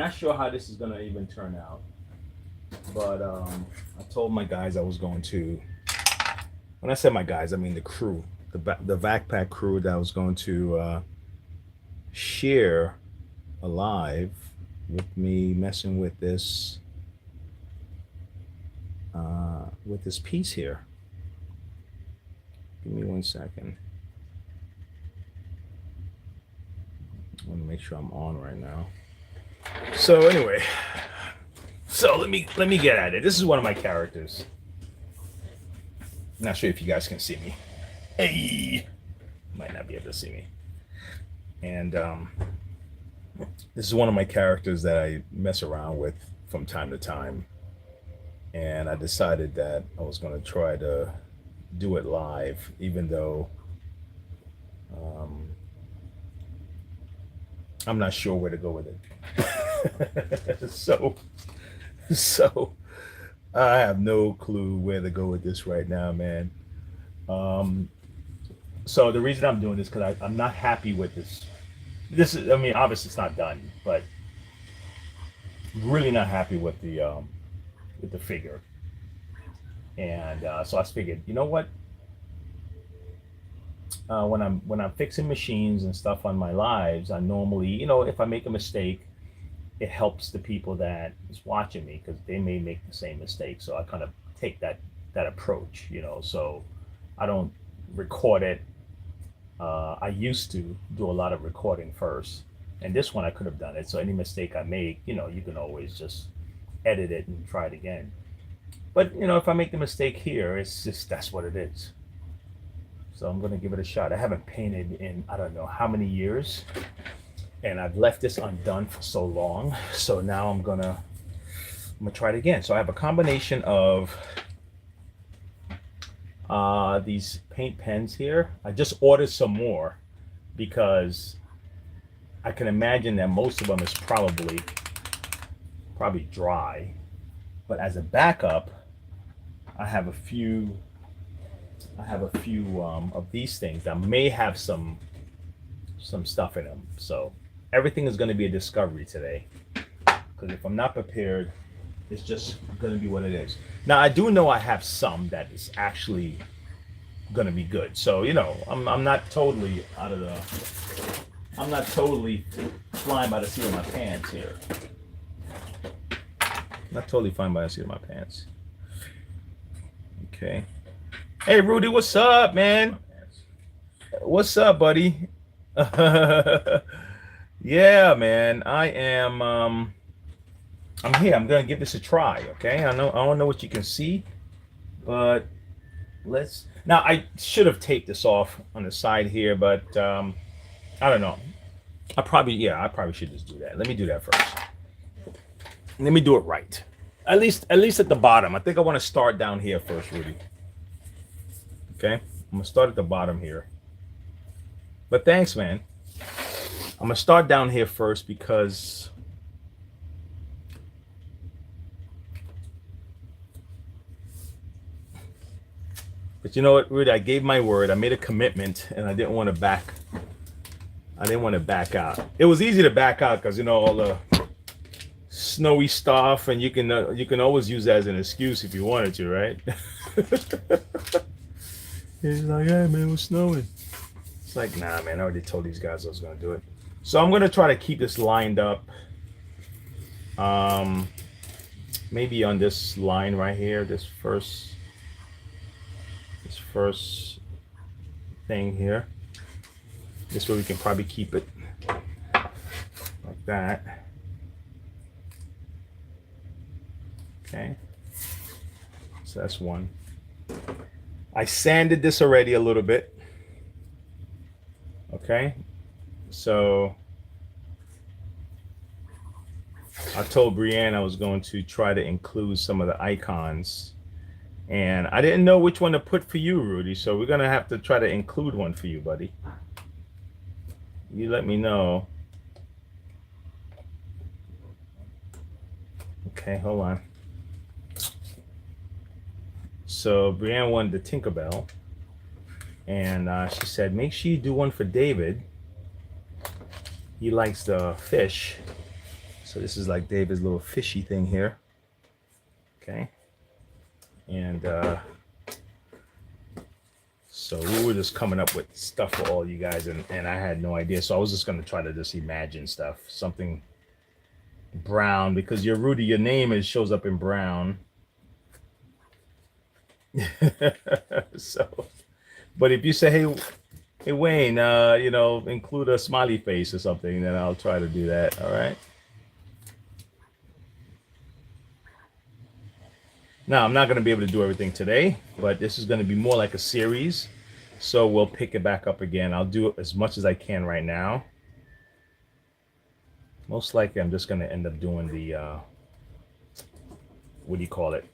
not sure how this is gonna even turn out, but I told my guys I was going to. When I said my guys, I mean the crew, the backpack crew that I was going to share alive with me messing with this piece here. Give me 1 second. I want to make sure I'm on right now. So anyway, so let me get at it. This is one of my characters. Not sure if you guys can see me. Hey, might not be able to see me. And this is one of my characters that I mess around with from time to time. And I decided that I was going to try to do it live, even though I'm not sure where to go with it. so I have no clue where to go with this right now, man. So the reason I'm doing this because I'm not happy with this. This is, I mean, obviously it's not done, but really not happy with the figure. And so I figured, you know what? When I'm fixing machines and stuff on my lives, I normally, you know, if I make a mistake, it helps the people that is watching me because they may make the same mistake. So I kind of take that approach, you know. So I don't record it. I used to do a lot of recording first, and this one I could have done it. So any mistake I make, you know, you can always just edit it and try it again. But you know, if I make the mistake here, it's just that's what it is. So I'm gonna give it a shot. I haven't painted in I don't know how many years, and I've left this undone for so long. So now I'm gonna try it again. So I have a combination of these paint pens here. I just ordered some more because I can imagine that most of them is probably dry. But as a backup, I have a few of these things that may have some stuff in them. So everything is going to be a discovery today, because if I'm not prepared, it's just going to be what it is. Now I do know I have some that is actually going to be good. So you know, I'm not totally I'm not totally flying by the seat of my pants here. Not totally flying by the seat of my pants. Okay. Hey Rudy, what's up, man? What's up, buddy? Yeah, man. I am I'm here. I'm gonna give this a try, okay? I don't know what you can see, but let's now I should have taped this off on the side here, but I don't know. I probably should just do that. Let me do that first. Let me do it right. At least at the bottom. I think I want to start down here first, Rudy. Okay? I'm gonna start at the bottom here. But thanks, man. I'm gonna start down here first because but you know what, Rudy, I gave my word. I made a commitment and I didn't want to back out. It was easy to back out because you know all the snowy stuff, and you can always use that as an excuse if you wanted to, right? He's like, hey man, it was snowing. It's like, nah, man, I already told these guys I was gonna do it. So I'm gonna try to keep this lined up. Maybe on this line right here, this first thing here. This way we can probably keep it like that. Okay, so that's one. I sanded this already a little bit. Okay, so I told Brienne I was going to try to include some of the icons, and I didn't know which one to put for you, Rudy, so we're gonna have to try to include one for you, buddy. You let me know. Okay, hold on. So Brienne wanted the Tinkerbell, and she said, make sure you do one for David. He likes the fish. So this is like David's little fishy thing here. Okay. And so we were just coming up with stuff for all you guys, and I had no idea. So I was just going to try to just imagine stuff. Something brown, because your Rudy, your name shows up in brown. So, but if you say, hey Wayne, include a smiley face or something, then I'll try to do that. All right. Now, I'm not going to be able to do everything today, but this is going to be more like a series. So we'll pick it back up again. I'll do it as much as I can right now. Most likely, I'm just going to end up doing the, what do you call it?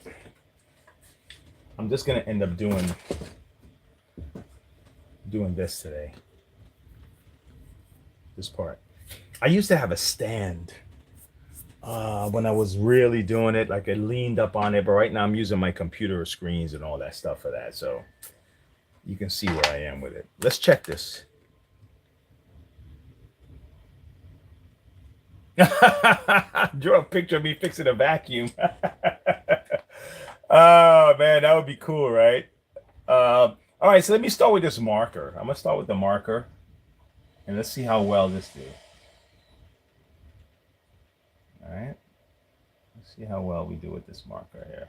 I'm just going to end up doing this today. This part. I used to have a stand. When I was really doing it, like I leaned up on it, but right now I'm using my computer screens and all that stuff for that. So you can see where I am with it. Let's check this. Draw a picture of me fixing a vacuum. Oh man, that would be cool, right? All right, so let me start with this marker. I'm gonna start with the marker, and let's see how well this do. All right, let's see how well we do with this marker here.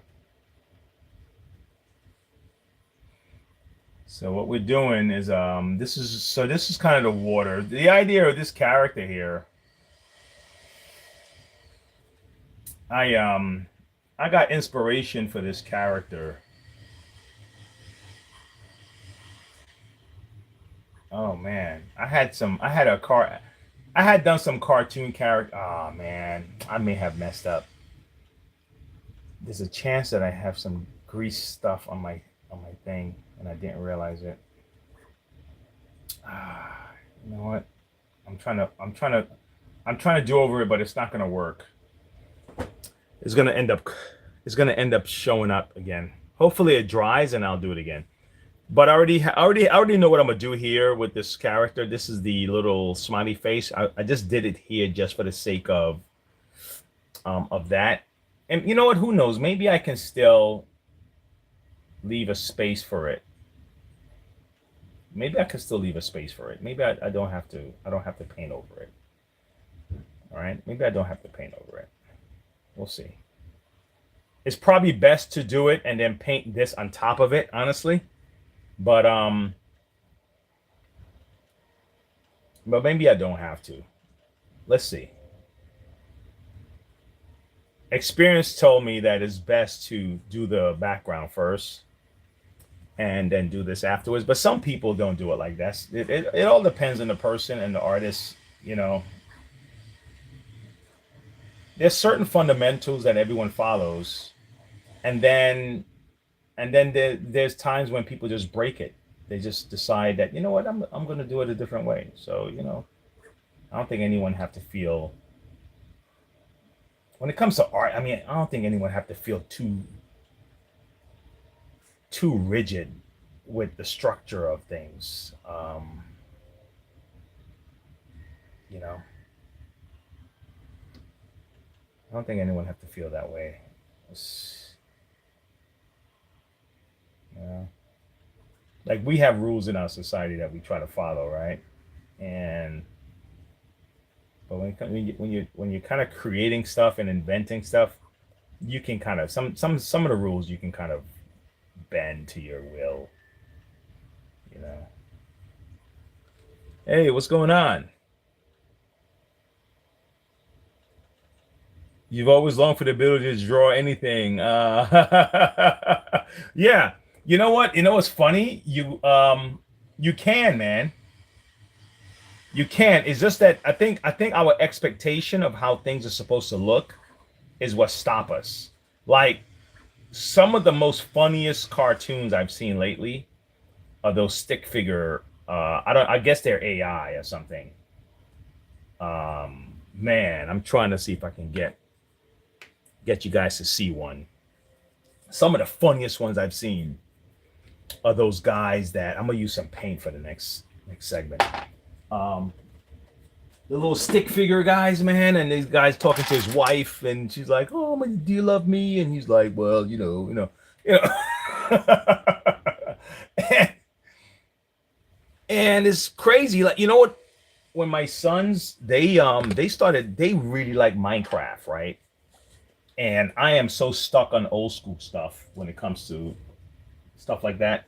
So what we're doing is this is kind of the water. The idea of this character here, I got inspiration for this character. Oh man, I had done some cartoon character. Oh man, I may have messed up. There's a chance that I have some grease stuff on my thing and I didn't realize it. You know what? I'm trying to do over it, but it's not gonna work. It's gonna end up showing up again. Hopefully it dries and I'll do it again. But I already know what I'm gonna do here with this character. This is the little smiley face. I just did it here just for the sake of that. And you know what? Who knows? Maybe I can still leave a space for it. Maybe I can still leave a space for it. Maybe I don't have to. I don't have to paint over it. All right. Maybe I don't have to paint over it. We'll see. It's probably best to do it and then paint this on top of it, honestly. But maybe I don't have to. Let's see. Experience told me that it's best to do the background first and then do this afterwards. But some people don't do it like that. It all depends on the person and the artist, you know. There's certain fundamentals that everyone follows, and then there's times when people just break it. They just decide that, you know what, I'm going to do it a different way. So, you know, I don't think anyone have to feel, when it comes to art, I mean, I don't think anyone have to feel too rigid with the structure of things. You know, I don't think anyone have to feel that way. You know, like we have rules in our society that we try to follow, right? And but when you're kind of creating stuff and inventing stuff, you can kind of some of the rules you can kind of bend to your will. You know. Hey, what's going on? You've always longed for the ability to draw anything. Yeah. You know what? You know what's funny? You can, man. You can. It's just that I think our expectation of how things are supposed to look is what stop us. Like some of the most funniest cartoons I've seen lately are those stick figure. I guess they're AI or something. Man, I'm trying to see if I can get you guys to see one. Some of the funniest ones I've seen are those guys that I'm gonna use some paint for the next segment. the little stick figure guys, man, and these guys talking to his wife, and she's like, "Oh, do you love me?" And he's like, "Well, you know." and, and it's crazy. Like, you know what? When my sons they really like Minecraft, right? And I am so stuck on old school stuff when it comes to stuff like that.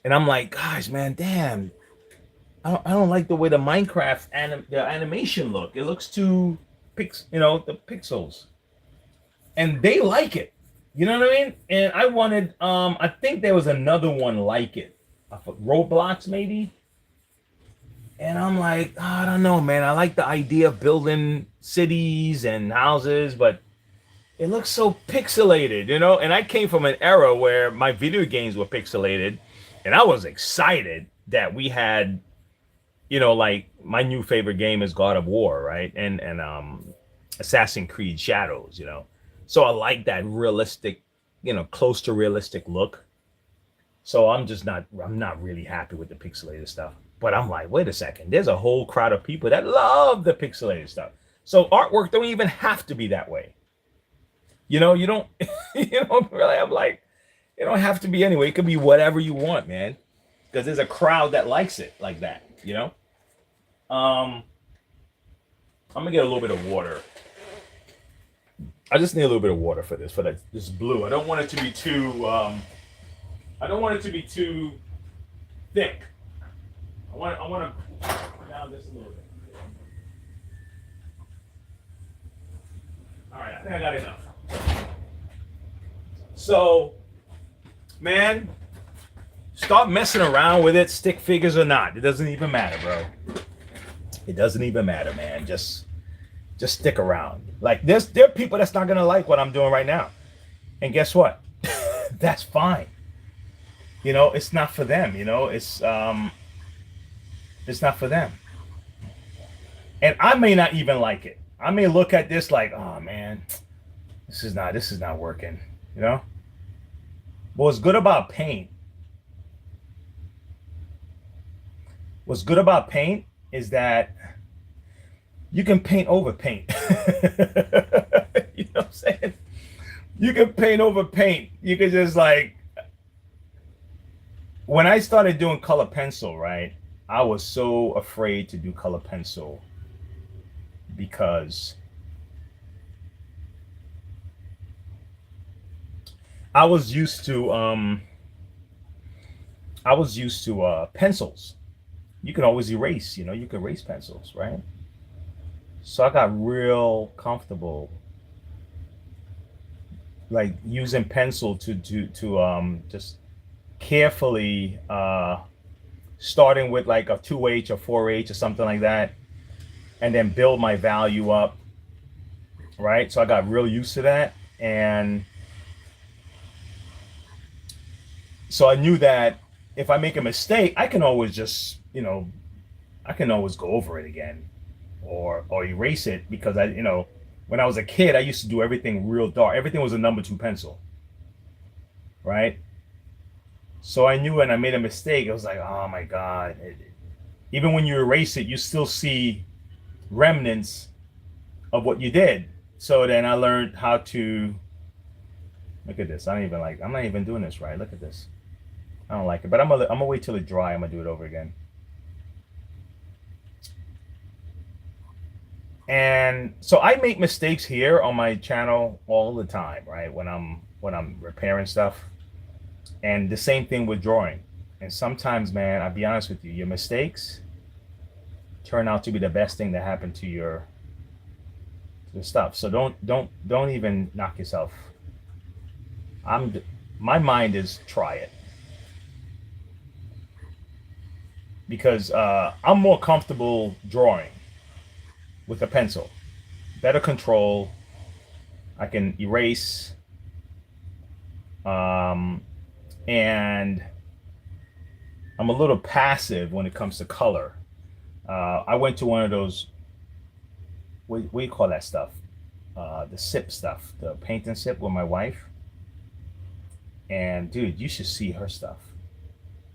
And I'm like, guys, man, damn, I don't like the way the the animation look. It looks too the pixels, and they like it. You know what I mean? And I wanted, I think there was another one like it, Roblox maybe. And I'm like, oh, I don't know, man. I like the idea of building cities and houses, but it looks so pixelated, you know? And I came from an era where my video games were pixelated, and I was excited that we had, like my new favorite game is God of War, right? And Assassin's Creed Shadows. So I like that realistic, close to realistic look. So I'm not really happy with the pixelated stuff. But I'm like, wait a second, there's a whole crowd of people that love the pixelated stuff. So artwork don't even have to be that way. You don't, really, I'm like, it don't have to be anyway. It could be whatever you want, man. Because there's a crowd that likes it like that. I'm gonna get a little bit of water. I just need a little bit of water for this blue. I don't want it to be too I don't want it to be too thick. I want to down this a little bit. All right, I think I got enough. So, man, stop messing around with it, stick figures or not. It doesn't even matter, bro. It doesn't even matter, man. Just stick around. Like there are people that's not gonna like what I'm doing right now, and guess what? That's fine. It's not for them. It's not for them. And I may not even like it. I may look at this like, oh man, this is not working. But what's good about paint? What's good about paint is that you can paint over paint. You know what I'm saying? You can paint over paint. You can just like, when I started doing color pencil, right? I was so afraid to do color pencil because I was used to pencils. You can always erase, you can erase pencils, right? So I got real comfortable like using pencil to just carefully starting with like a 2H or 4H or something like that, and then build my value up, right? So I got real used to that, and so I knew that if I make a mistake, I can always just, I can always go over it again, or erase it, because when I was a kid, I used to do everything real dark. Everything was a number 2 pencil, right? So I knew when I made a mistake, it was like, oh my God. Even when you erase it, you still see remnants of what you did. So then I learned how to, look at this. I'm not even doing this right. Look at this. I don't like it, but I'm gonna wait till it dry. I'm gonna do it over again. And so I make mistakes here on my channel all the time, right? When I'm repairing stuff. And the same thing with drawing. And sometimes, man, I'll be honest with you, your mistakes turn out to be the best thing that happened to your stuff. So don't even knock yourself. My mind is try it. Because I'm more comfortable drawing with a pencil. Better control. I can erase. And I'm a little passive when it comes to color. I went to one of those, what do you call that stuff? The sip stuff, the paint and sip with my wife. And dude, you should see her stuff.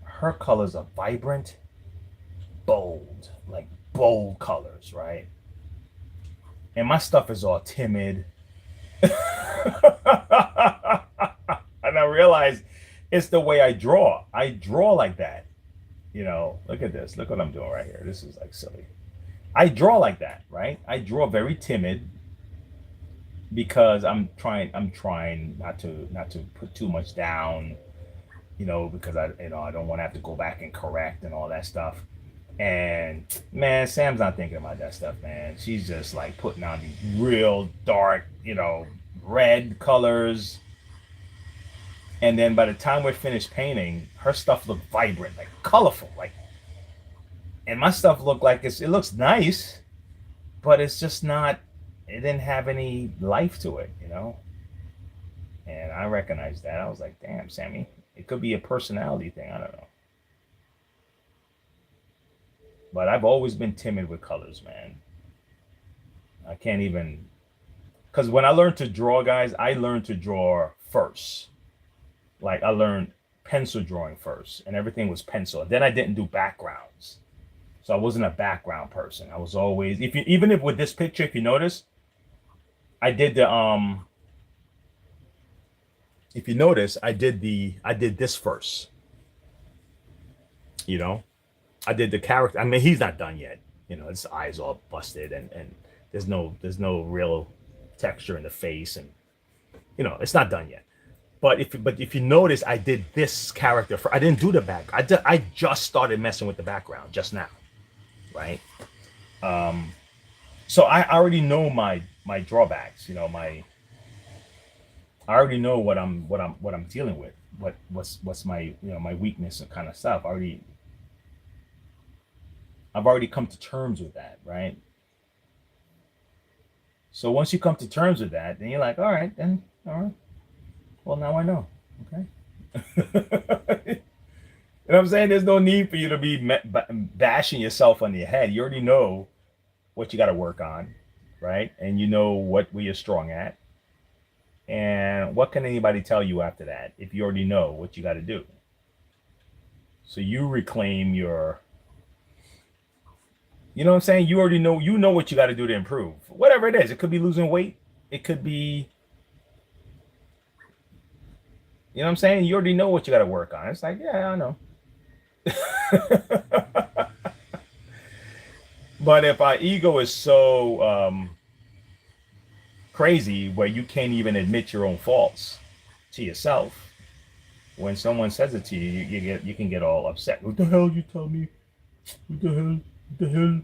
Her colors are vibrant, bold, like bold colors, right? and my stuff is all timid. And I realized it's the way I draw. I draw like that. Look at this. Look what I'm doing right here. This is like silly. I draw like that, right? I draw very timid because I'm trying not to put too much down, because I don't want to have to go back and correct and all that stuff. And man, Sam's not thinking about that stuff, man. She's just like putting on these real dark, red colors. And then by the time we're finished painting, her stuff looked vibrant, like colorful, like, and my stuff looked like it looks nice, but it's just not. It didn't have any life to it. And I recognized that. I was like, damn, Sammy, it could be a personality thing. I don't know. But I've always been timid with colors, man. I can't even, because when I learned to draw, guys, I learned to draw first. Like I learned pencil drawing first, and everything was pencil. And then I didn't do backgrounds, so I wasn't a background person. I was always, even if with this picture, if you notice, I did the If you notice, I did this first. I did the character. I mean, he's not done yet. His eyes all busted, and there's no real texture in the face, and it's not done yet. But if you notice, I did this character I didn't do the back. I just started messing with the background just now, right? So I already know my drawbacks. I already know what I'm dealing with. What's my my weakness and kind of stuff. I've already come to terms with that, right? So once you come to terms with that, then you're like, all right. Well, now I know. Okay. You know what I'm saying? There's no need for you to be bashing yourself on your head. You already know what you got to work on, right? And you know where you're strong at. And what can anybody tell you after that if you already know what you got to do? So you reclaim your, you know what I'm saying? You already know, what you got to do to improve. Whatever it is. It could be losing weight. It could be, you know what I'm saying? You already know what you got to work on. It's like, yeah, I know. But if our ego is so crazy where you can't even admit your own faults to yourself, when someone says it to you, you can get all upset. What the hell you tell me? What the hell? What the hell?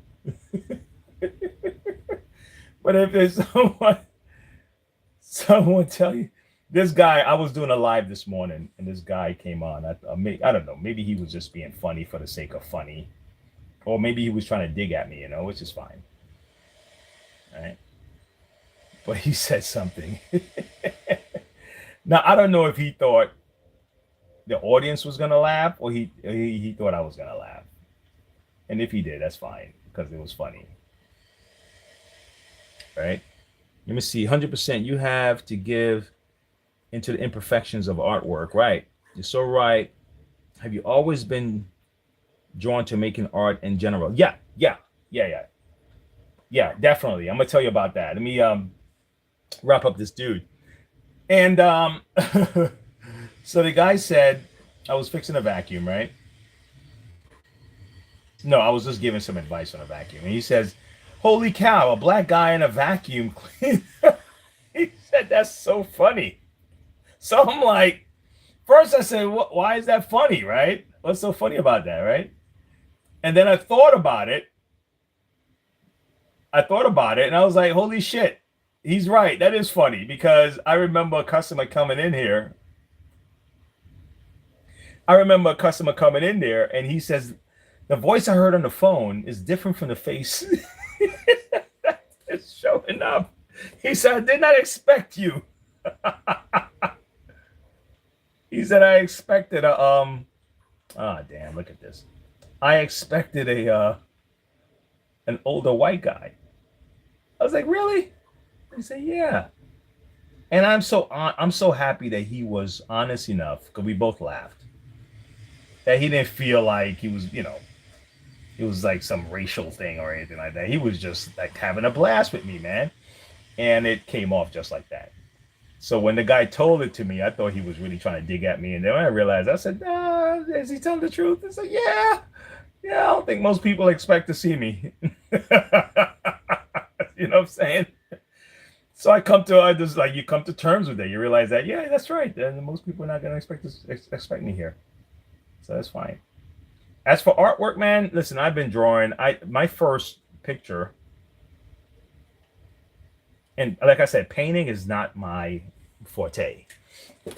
But if there's someone tell you, this guy, I was doing a live this morning, and this guy came on. I don't know. Maybe he was just being funny for the sake of funny, or maybe he was trying to dig at me, which is fine. All right. But he said something. Now I don't know if he thought the audience was gonna laugh, or he thought I was gonna laugh. And if he did, that's fine because it was funny. Right? Let me see. 100%. You have to give into the imperfections of artwork. Right. You're so right. Have you always been drawn to making art in general? Yeah, definitely. I'm gonna tell you about that. Let me wrap up this dude. And so the guy said, I was fixing a vacuum, right? No, I was just giving some advice on a vacuum. And he says, holy cow, a black guy in a vacuum cleaner. He said, that's so funny. So I'm like, first I said, why is that funny, right? What's so funny about that, right? And then I thought about it. And I was like, holy shit, he's right. That is funny because I remember a customer coming in here. And he says, the voice I heard on the phone is different from the face. It's showing up. He said, I did not expect you. He said, I expected a damn, look at this. I expected an older white guy. I was like, really? He said, yeah. And I'm so happy that he was honest enough, because we both laughed, that he didn't feel like he was, it was like some racial thing or anything like that. He was just like having a blast with me, man. and it came off just like that. So when the guy told it to me, I thought he was really trying to dig at me. And then when I realized, I said, nah, is he telling the truth? I said, yeah. Yeah, I don't think most people expect to see me. You know what I'm saying? So I just like, you come to terms with it. You realize that, yeah, that's right. Then most people are not going to expect me here. So that's fine. As for artwork, man, listen, I've been drawing. My first picture, and like I said, painting is not my forte.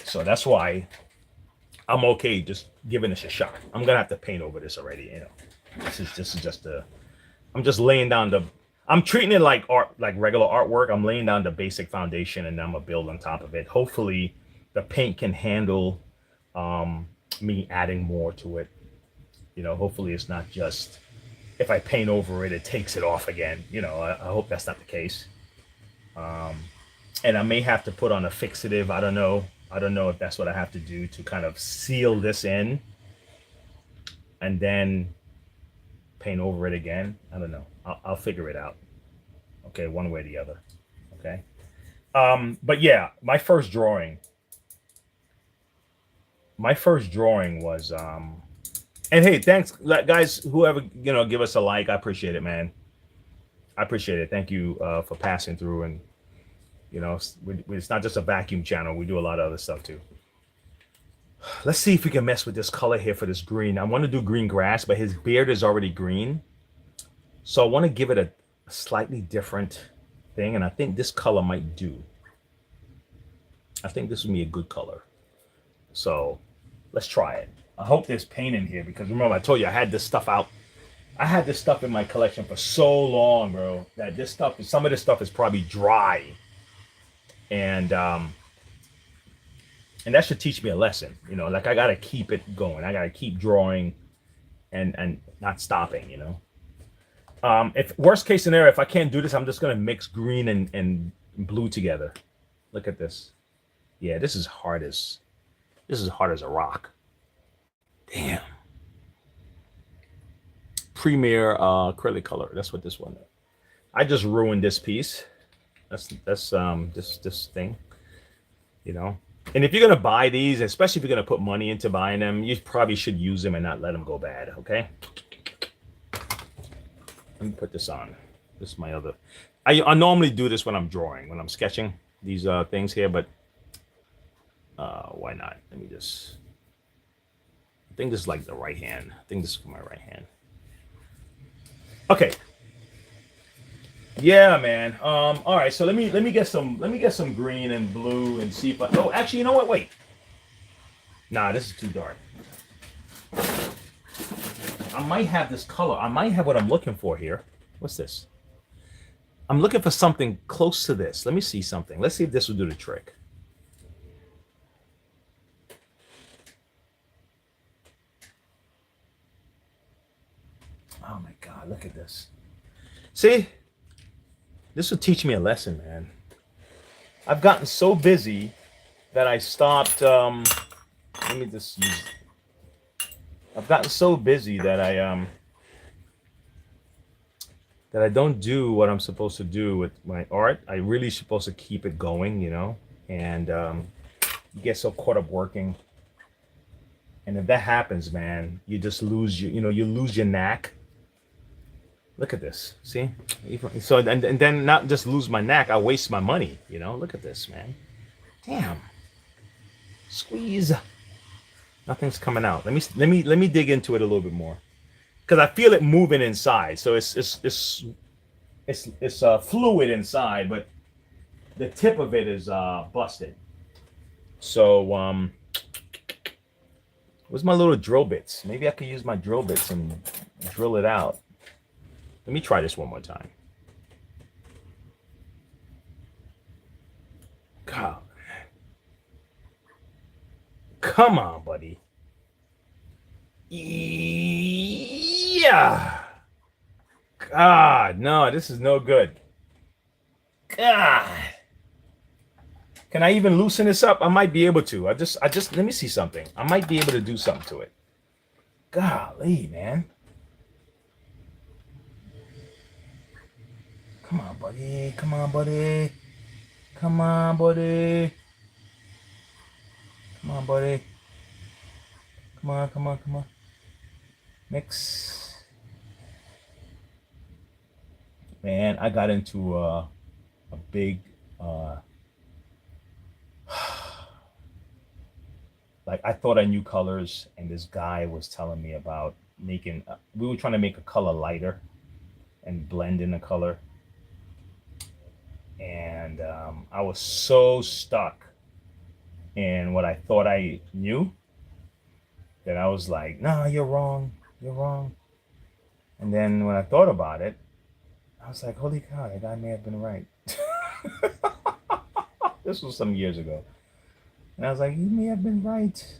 So that's why I'm okay just giving this a shot. I'm gonna have to paint over this already. You know, this is just a. I'm just laying down the. I'm treating it like art, like regular artwork. I'm laying down the basic foundation, and I'm gonna build on top of it. Hopefully, the paint can handle me adding more to it. You know, hopefully it's not just if I paint over it, it takes it off again. You know, I hope that's not the case. And I may have to put on a fixative. I don't know. I don't know if that's what I have to do to kind of seal this in and then paint over it again. I don't know. I'll figure it out. Okay, one way or the other. Okay. But yeah, my first drawing was and hey, thanks guys, whoever, you know, give us a like. I appreciate it, man. I appreciate it. Thank you for passing through. And you know, it's not just a vacuum channel. We do a lot of other stuff too. Let's see if we can mess with this color here for this green. I want to do green grass, but his beard is already green. So I want to give it a slightly different thing. And I think this color might do. I think this would be a good color. So let's try it. I hope there's paint in here because remember I told you I had this stuff out. I had this stuff in my collection for so long, bro, that this stuff, some of this stuff is probably dry. And that should teach me a lesson, you know, like I got to keep it going. I got to keep drawing and not stopping, you know. If worst case scenario, if I can't do this, I'm just going to mix green and blue together. Look at this. Yeah, this is hard as a rock. Damn. Premier acrylic color. That's what this one is. I just ruined this piece. That's this thing, you know. And if you're gonna buy these, especially if you're gonna put money into buying them, you probably should use them and not let them go bad. Okay. Let me put this on. This is my other. I normally do this when I'm drawing, when I'm sketching these things here, but why not? Let me just. I think this is like the right hand. I think this is for my right hand. Okay. Yeah, man. All right. So let me get some green and blue and see if I. Oh, actually, you know what? Wait. Nah, this is too dark. I might have this color. I might have what I'm looking for here. What's this? I'm looking for something close to this. Let me see something. Let's see if this will do the trick. Oh my God, look at this. See? This will teach me a lesson, man. I've gotten so busy that I stopped, let me just use, I've gotten so busy that I don't do what I'm supposed to do with my art. I really supposed to keep it going, you know, and you get so caught up working. And if that happens, man, you just lose your, you know, you lose your knack. Look at this. See? So and then not just lose my knack, I waste my money, you know? Look at this, man. Damn. Squeeze. Nothing's coming out. Let me dig into it a little bit more. Cuz I feel it moving inside. So it's fluid inside, but the tip of it is busted. So where's my little drill bits? Maybe I could use my drill bits and drill it out. Let me try this one more time. God. Come on, buddy. Yeah. God, no, this is no good. God. Can I even loosen this up? I might be able to. I just let me see something. I might be able to do something to it. Golly, man. Come on, buddy. Come on, buddy. Come on, buddy. Come on, buddy. Come on, come on, come on. Mix. Man, I got into a big, like I thought I knew colors, and this guy was telling me about making, we were trying to make a color lighter and blend in the color. And I was so stuck in what I thought I knew that I was like, no, you're wrong. You're wrong. And then when I thought about it, I was like, holy cow, that guy may have been right. This was some years ago. And I was like, he may have been right.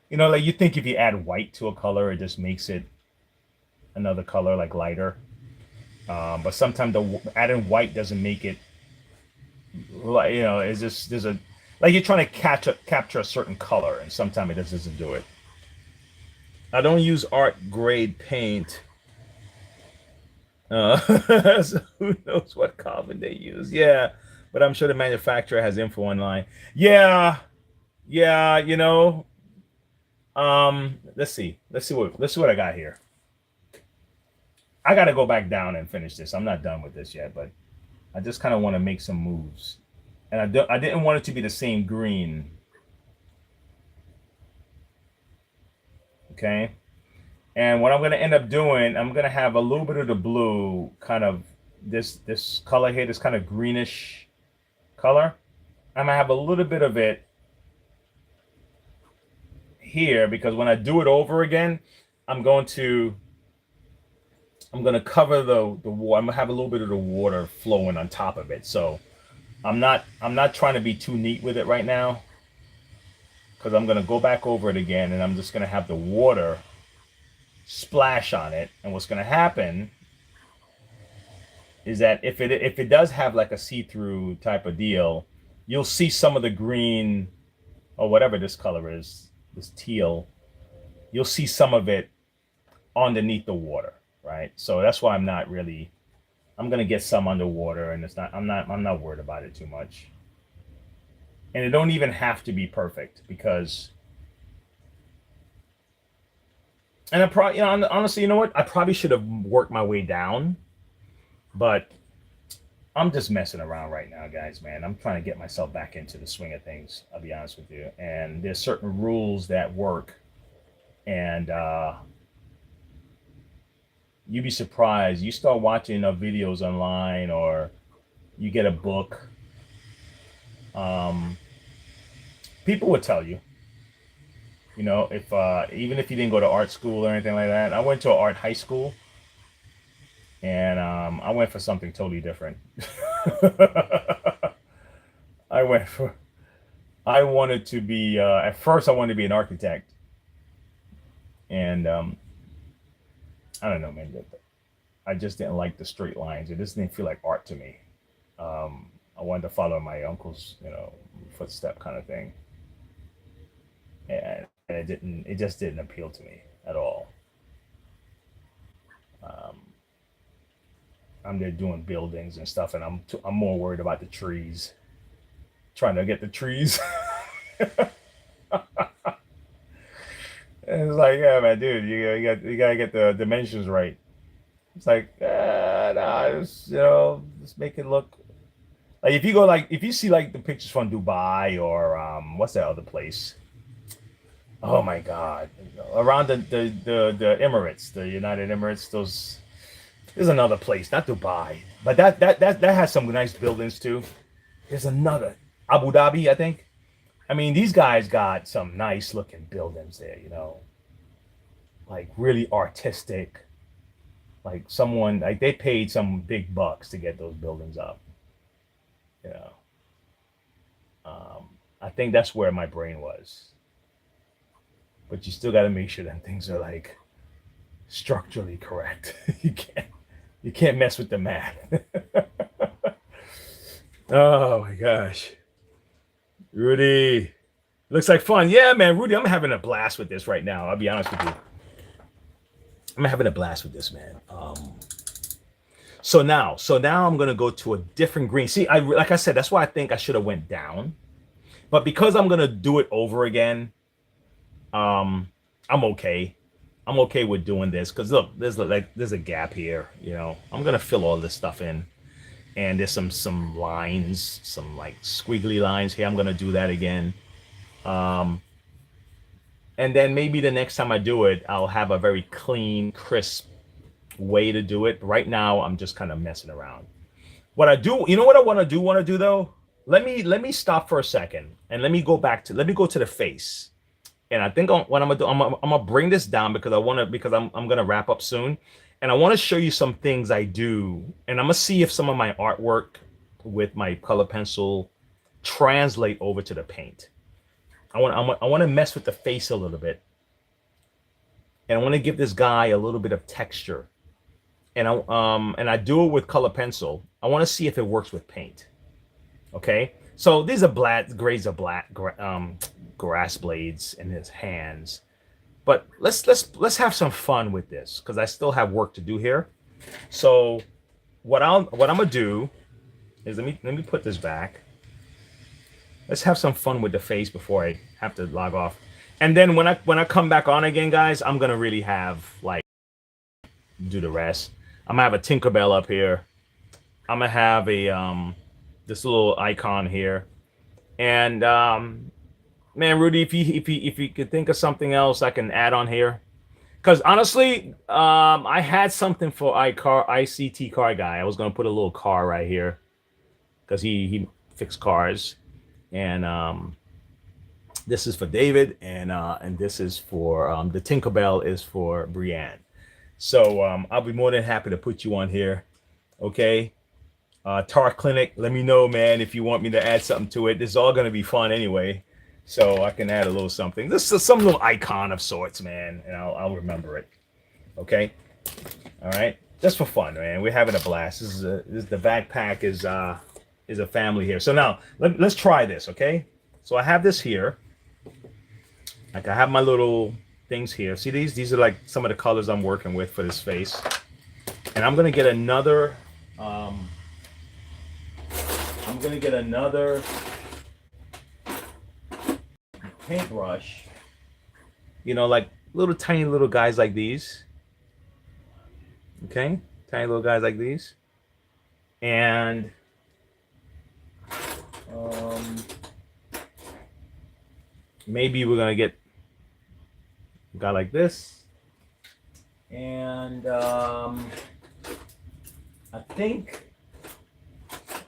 You know, like you think if you add white to a color, it just makes it another color, like lighter. But sometimes adding white doesn't make it, like, you know, it's just, there's a, like you're trying to capture a certain color, and sometimes it just doesn't do it. I don't use art grade paint. So who knows what carbon they use? Yeah, but I'm sure the manufacturer has info online. Yeah, yeah, you know. Let's see what I got here. I got to go back down and finish this. I'm not done with this yet, but I just kind of want to make some moves, and I didn't want it to be the same green. Okay. And what I'm going to end up doing, I'm going to have a little bit of the blue, kind of this color here, this kind of greenish color. I'm going to have a little bit of it here, because when I do it over again, I'm going to cover the water. I'm going to have a little bit of the water flowing on top of it. So I'm not trying to be too neat with it right now, because I'm going to go back over it again, and I'm just going to have the water splash on it. And what's going to happen is that if it does have like a see-through type of deal, you'll see some of the green, or whatever this color is, this teal, you'll see some of it underneath the water, right? So that's why I'm going to get some underwater, and I'm not worried about it too much. And it don't even have to be perfect, because, and I probably, you know, honestly, you know what? I probably should have worked my way down, but I'm just messing around right now, guys, man. I'm trying to get myself back into the swing of things, I'll be honest with you. And there's certain rules that work, and you'd be surprised. You start watching videos online, or you get a book. People would tell you, you know, if even if you didn't go to art school or anything like that. I went to an art high school, and I went for something totally different. I wanted to be, at first I wanted to be an architect, and I don't know, man. I just didn't like the straight lines. It just didn't feel like art to me. I wanted to follow my uncle's, you know, footstep kind of thing, and it just didn't appeal to me at all. I'm there doing buildings and stuff, and I'm more worried about the trees, trying to get the trees. And it's like, yeah, man, dude, you gotta get the dimensions right. It's like, nah, just, you know, just make it look like, if you see like the pictures from Dubai, or what's that other place? Oh my God, around the Emirates, the United Emirates. There's another place, not Dubai, but that has some nice buildings too. There's another, Abu Dhabi, I think. I mean, these guys got some nice looking buildings there, you know, like really artistic. Like someone, like they paid some big bucks to get those buildings up, you know. I think that's where my brain was. But you still got to make sure that things are like structurally correct. You can't mess with the math. Oh my gosh. Rudy, looks like fun. Yeah, man, Rudy, I'm having a blast with this right now. I'll be honest with you. I'm having a blast with this, man. So now I'm gonna go to a different green. See, like I said, that's why I think I should have went down. But because I'm gonna do it over again, um, I'm okay. I'm okay with doing this because look, there's a gap here. I'm gonna fill all this stuff in, and there's some lines, some like squiggly lines here. I'm gonna do that again. Um, and then maybe the next time I do it, I'll have a very clean, crisp way to do it. Right now, I'm just kind of messing around. What I do, what I want to do though. Let me stop for a second and let me go to the face. And I think what I'm gonna do, I'm gonna bring this down because I'm gonna wrap up soon, and I want to show you some things I do, and I'm gonna see if some of my artwork with my color pencil translate over to the paint. I want to mess with the face a little bit, and I want to give this guy a little bit of texture, and I do it with color pencil. I want to see if it works with paint. Okay, so these are grades of grass blades in his hands, but let's have some fun with this because I still have work to do here. So what I'm gonna do is let me put this back. Let's have some fun with the face before I have to log off. And then when I come back on again, guys, I'm gonna really have like do the rest. I'm gonna have a Tinkerbell up here. I'm gonna have a this little icon here. And man, Rudy, if you could think of something else I can add on here. Because honestly, I had something for ICT car guy. I was gonna put a little car right here because he fixed cars. And this is for David, and this is for the Tinkerbell is for Brienne. So I'll be more than happy to put you on here. Okay. Tar Clinic, let me know, man, if you want me to add something to it. This is all going to be fun anyway. So I can add a little something. This is some little icon of sorts, man, and I'll remember it. Okay. All right. Just for fun, man. We're having a blast. The backpack is a family here. So now let's try this. Okay. So I have this here. Like I have my little things here. See these? These are like some of the colors I'm working with for this face. And I'm going to get another paintbrush, like little tiny little guys like these. Okay, tiny little guys like these. And maybe we're gonna get a guy like this. And I think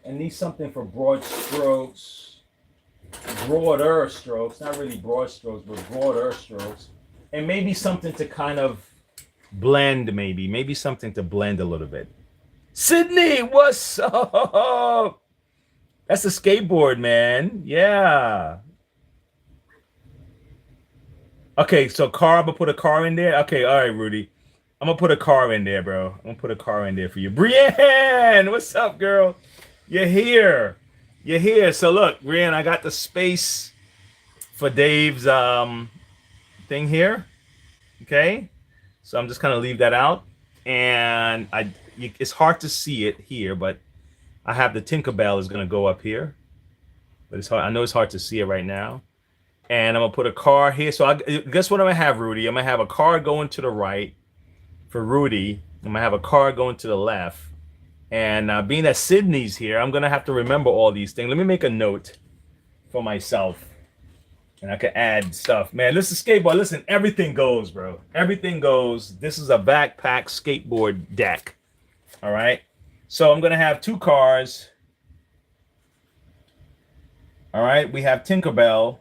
I need something for broader strokes, not really broad strokes, but broader strokes, and maybe something to kind of blend, maybe something to blend a little bit. Sydney, what's up? That's a skateboard, man. Yeah. Okay, so car, I'm gonna put a car in there. Okay, all right, Rudy. I'm gonna put a car in there, bro. I'm gonna put a car in there for you. Brienne, what's up, girl? You're here. You're here. So look, Brienne, I got the space for Dave's thing here. Okay. So I'm just gonna leave that out. And it's hard to see it here, but I have the Tinkerbell is gonna go up here. But it's hard. I know it's hard to see it right now. And I'm gonna put a car here. So guess what I'm gonna have, Rudy? I'm gonna have a car going to the right for Rudy. I'm gonna have a car going to the left. And being that Sydney's here, I'm gonna have to remember all these things. Let me make a note for myself, and I can add stuff. Man, this is skateboard. Listen, everything goes, bro. Everything goes. This is a backpack skateboard deck. All right. So I'm gonna have two cars. All right. We have Tinkerbell.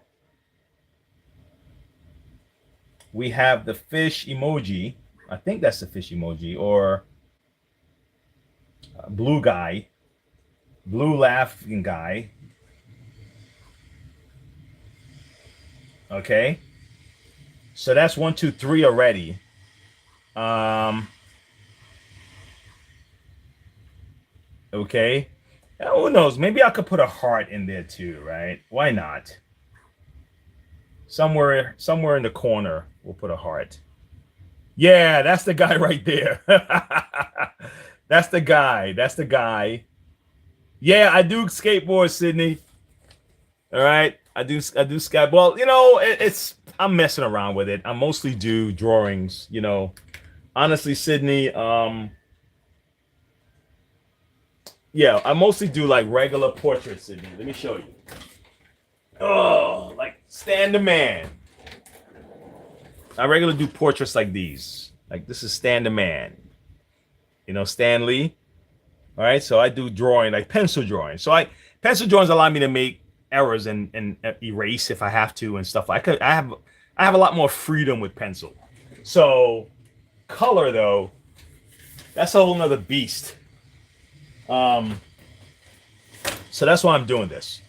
We have the fish emoji. I think that's the fish emoji, or blue guy, blue laughing guy. Okay. So that's 1, 2, 3 already. Okay. Who knows? Maybe I could put a heart in there too, right? Why not? Somewhere in the corner, we'll put a heart. Yeah, that's the guy right there. That's the guy. That's the guy. Yeah, I do skateboard, Sydney. All right. I do sky. Well, it's I'm messing around with it. I mostly do drawings, Honestly, Sydney, yeah, I mostly do like regular portraits, Sydney. Let me show you. Oh, like Stan the Man. I regularly do portraits like these. Like this is Stan the Man. Stan Lee. All right, so I do drawing, like pencil drawing. Pencil drawings allow me to make errors and erase if I have to and stuff. I have a lot more freedom with pencil. So color though, that's a whole nother beast. So that's why I'm doing this.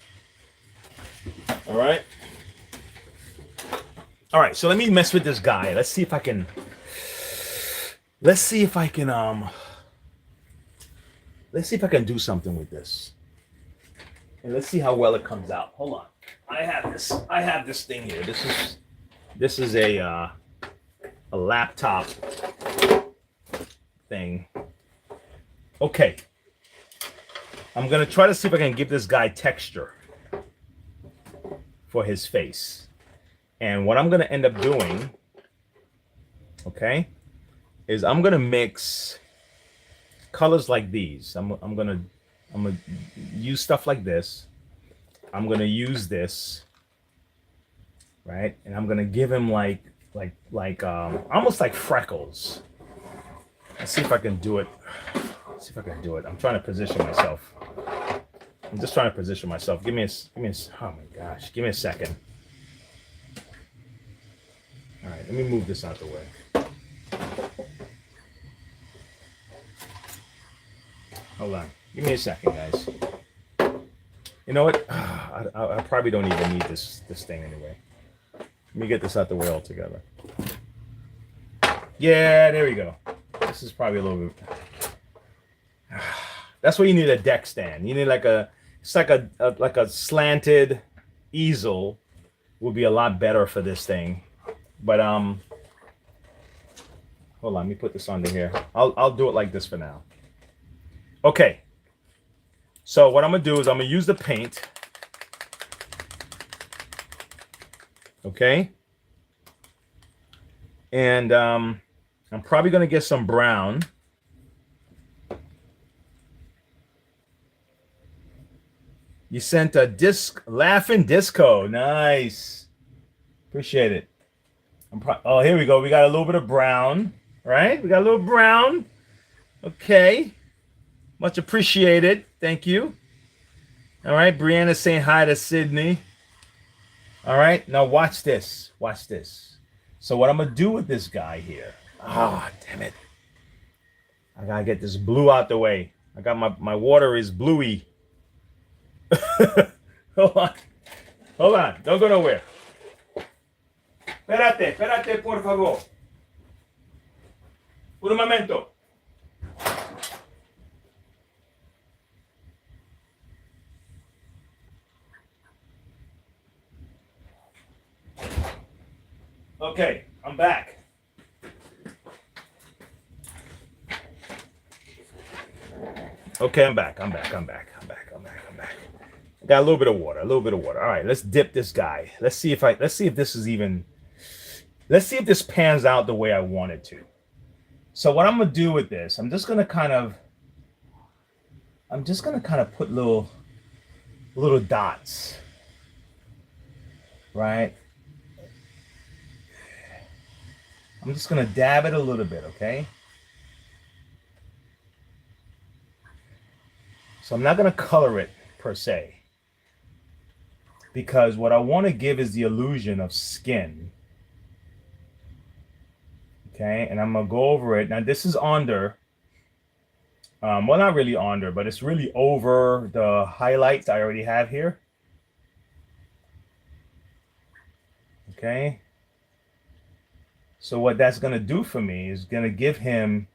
All right. All right. So let me mess with this guy. Let's see if I can. Let's see if I can. Let's see if I can do something with this. And let's see how well it comes out. Hold on. I have this thing here. This is a laptop thing. Okay. I'm gonna try to see if I can give this guy texture for his face. And what I'm gonna end up doing, okay, is I'm gonna mix colors like these. I'm gonna use stuff like this. I'm gonna use this, right? And I'm gonna give him like almost like freckles. Let's see if I can do it. Let's see if I can do it. I'm trying to position myself. I'm just trying to position myself. Give me a. Oh my gosh! Give me a second. All right, let me move this out the way. Hold on. Give me a second, guys. You know what? I probably don't even need this thing anyway. Let me get this out the way altogether. Yeah, there we go. This is probably a little bit. That's why you need a deck stand. You need it's like a slanted easel would be a lot better for this thing. But hold on, let me put this under here. I'll do it like this for now. Okay. So what I'm gonna do is I'm gonna use the paint. Okay. And I'm probably gonna get some brown. You sent a laughing disco. Nice. Appreciate it. Oh, here we go. We got a little bit of brown, right? We got a little brown. Okay. Much appreciated. Thank you. All right. Brianna's saying hi to Sydney. All right. Now watch this. Watch this. So what I'm going to do with this guy here. Damn it. I got to get this blue out the way. I got my water is bluey. Hold on. Hold on. Don't go nowhere. Espérate, por favor. Un momento. Okay, I'm back. Okay, I'm back. Got a little bit of water, All right, let's dip this guy. Let's see if this is even. Let's see if this pans out the way I want it to. So what I'm gonna do with this, I'm just gonna kind of put little dots, right? I'm just gonna dab it a little bit, okay? So I'm not gonna color it per se, because what I want to give is the illusion of skin. Okay, and I'm gonna go over it. Now this is under, well, not really under, but it's really over the highlights I already have here. Okay. So what that's gonna do for me is gonna give him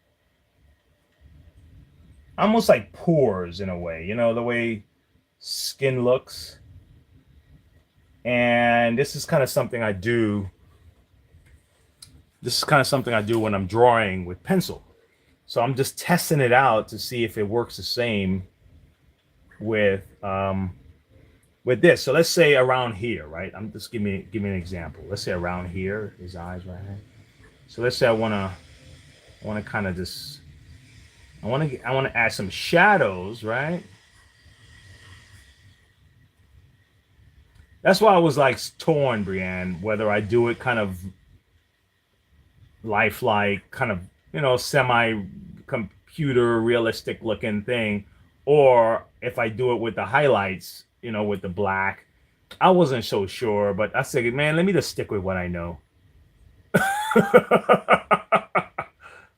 almost like pores in a way, the way skin looks. And this is kind of something I do. This is kind of something I do when I'm drawing with pencil. So I'm just testing it out to see if it works the same with this. So let's say around here, right? I'm just give me an example. Let's say around here, his eyes right here. So let's say I wanna kind of just I wanna add some shadows, right? That's why I was like torn, Brienne, whether I do it kind of lifelike, kind of, semi computer realistic looking thing, or if I do it with the highlights, with the black. I wasn't so sure, but I said, man, let me just stick with what I know.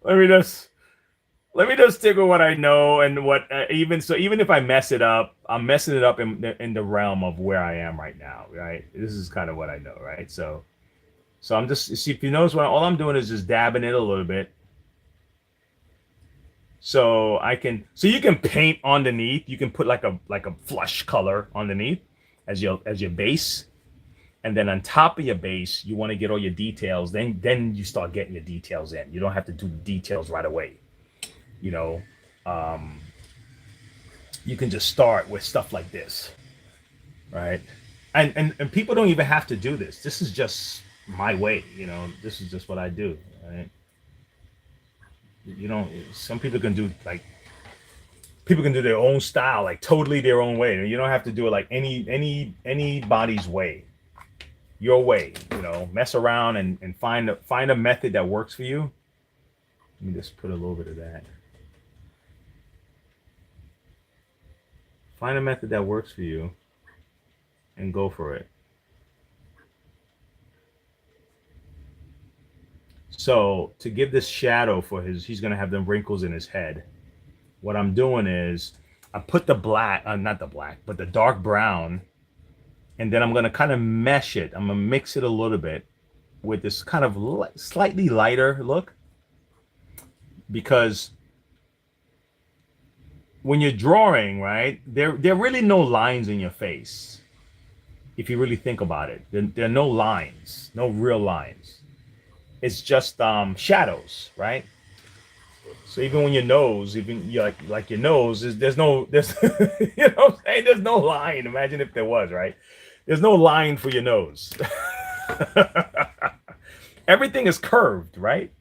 let me just let me just stick with what I know, and what even if I mess it up, I'm messing it up in the realm of where I am right now, right? This is kind of what I know, right? So I'm just, see, if you notice, what all I'm doing is just dabbing it a little bit. So you can paint underneath. You can put like a flush color underneath as your base, and then on top of your base, you want to get all your details. Then you start getting your details in. You don't have to do the details right away. You know, um, you can just start with stuff like this, right? And people don't even have to do this. This is just my way. This is just what I do. Right? Some people can do like people can do their own style, like totally their own way. You don't have to do it like anybody's way. Your way. Mess around and find a method that works for you. Let me just put a little bit of that. Find a method that works for you and go for it. So to give this shadow for he's gonna have them wrinkles in his head. What I'm doing is I put the black, not the black, but the dark brown, and then I'm gonna kind of mesh it. I'm gonna mix it a little bit with this kind of slightly lighter look, because when you're drawing, right, there are really no lines in your face. If you really think about it, there are no lines, no real lines. It's just shadows, right? So even when your nose, even like your nose, there's you know what I'm saying? There's no line. Imagine if there was, right? There's no line for your nose. Everything is curved, right?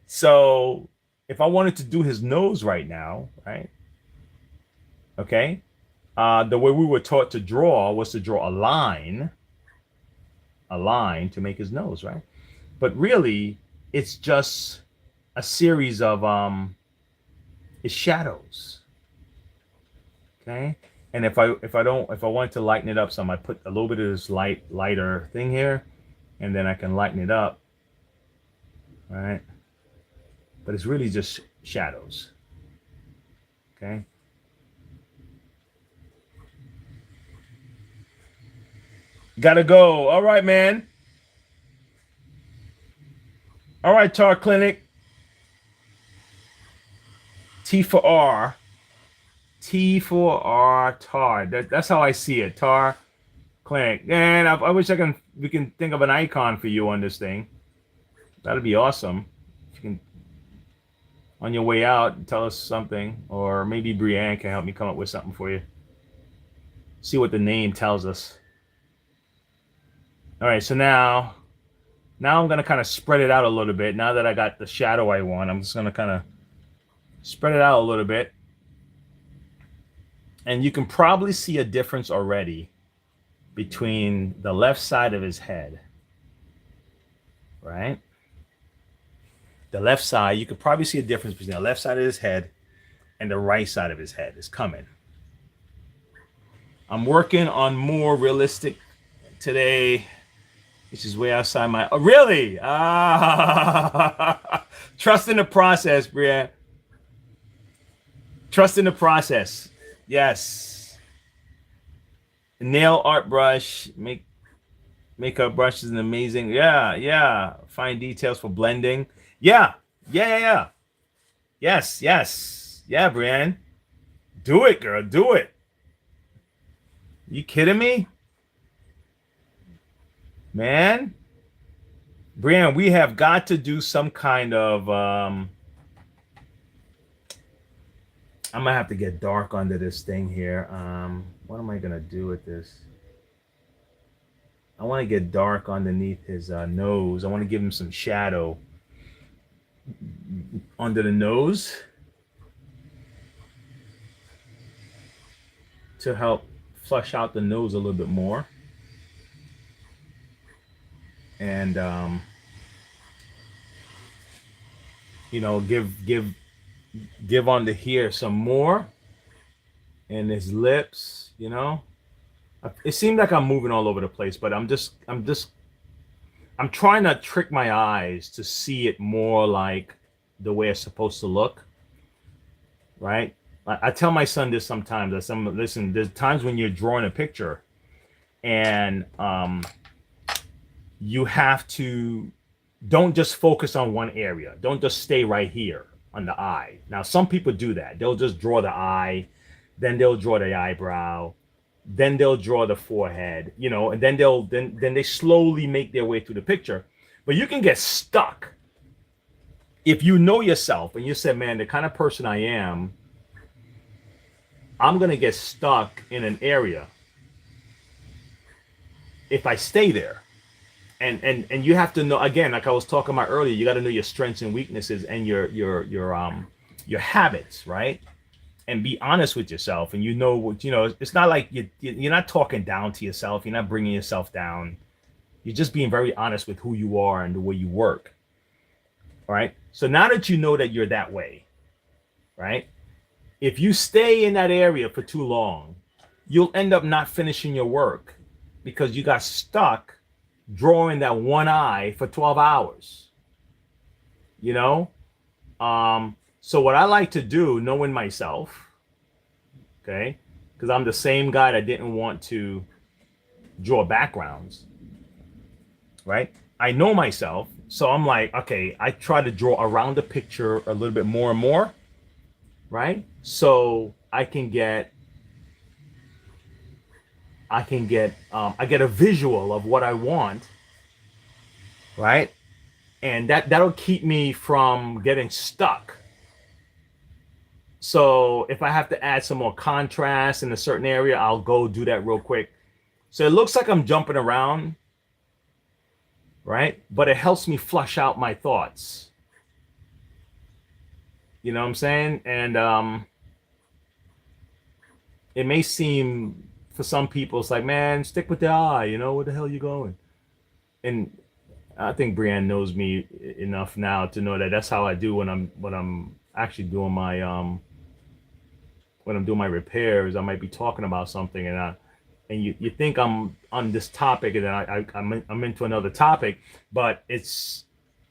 So if I wanted to do his nose right now, right? Okay. The way we were taught to draw was to draw a line to make his nose, right? But really, it's just a series of it's shadows. Okay. And if I want to lighten it up some, I put a little bit of this lighter thing here, and then I can lighten it up. Right. But it's really just shadows. Okay. Gotta go. All right, man. All right, Tar Clinic. T for R. T for R, Tar. That's how I see it. Tar Clinic. And I wish we can think of an icon for you on this thing. That'd be awesome. If you can, on your way out, tell us something. Or maybe Brienne can help me come up with something for you. See what the name tells us. All right, so now I'm going to kind of spread it out a little bit. Now that I got the shadow I want, I'm just going to kind of spread it out a little bit. And you can probably see a difference already between the left side of his head, right? The left side, you could probably see a difference between the left side of his head and the right side of his head is coming. I'm working on more realistic today, which is way outside my... Oh, really? Trust in the process, Brienne. Trust in the process. Yes. Nail art brush. Makeup brush is an amazing. Yeah. Fine details for blending. Yeah. Yes. Yeah, Brienne. Do it, girl. Do it. You kidding me? Man. Brienne, we have got to do some kind of I'm gonna have to get dark under this thing here. What am I gonna do with this? I want to get dark underneath his nose. I want to give him some shadow under the nose to help flush out the nose a little bit more. And you know, give onto here some more, and his lips. You know, it seems like I'm moving all over the place, but I'm trying to trick my eyes to see it more like the way it's supposed to look, right? I tell my son this sometimes. Listen, there's times when you're drawing a picture, and you have to don't just focus on one area. Don't just stay right here on the eye. Now, some people do that. They'll just draw the eye, then they'll draw the eyebrow, then they'll draw the forehead, you know, and then they slowly make their way through the picture. But you can get stuck if you know yourself and you say, man, the kind of person I am, I'm gonna get stuck in an area if I stay there. And you have to know, again, like I was talking about earlier, you got to know your strengths and weaknesses and your habits, right? And be honest with yourself. And you know what, you know, it's not like you're not talking down to yourself. You're not bringing yourself down. You're just being very honest with who you are and the way you work. All right. So now that you know that you're that way, right? If you stay in that area for too long, you'll end up not finishing your work because you got stuck drawing that one eye for 12 hours, you know? So what I like to do, knowing myself, okay, because I'm the same guy that didn't want to draw backgrounds, right? I know myself, so I'm like, okay, I try to draw around the picture a little bit more and more, right? So I get a visual of what I want, right? And that'll keep me from getting stuck. So if I have to add some more contrast in a certain area, I'll go do that real quick. So it looks like I'm jumping around, right? But it helps me flush out my thoughts. You know what I'm saying? And it may seem, for some people, it's like, man, stick with the eye, you know, where the hell you going? And I think Brianne knows me enough now to know that that's how I do when I'm actually doing my when I'm doing my repairs. I might be talking about something, and you think I'm on this topic, and then I'm into another topic, but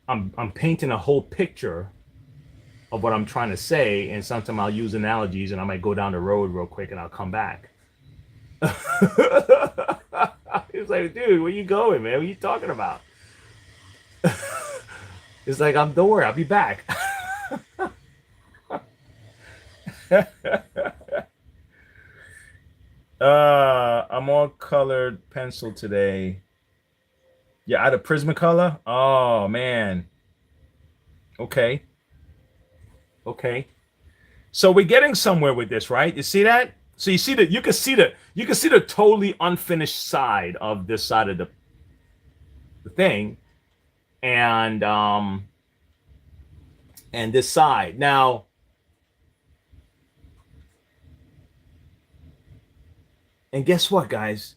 I'm painting a whole picture of what I'm trying to say, and sometimes I'll use analogies, and I might go down the road real quick, and I'll come back. It's like, dude, where you going, man? What are you talking about? It's like, don't worry, I'll be back. I'm all colored pencil today. Yeah, out of Prismacolor. Oh man. Okay. So we're getting somewhere with this, right? You see that? So you can see the totally unfinished side of this side of the thing, and this side. Now, and guess what, guys?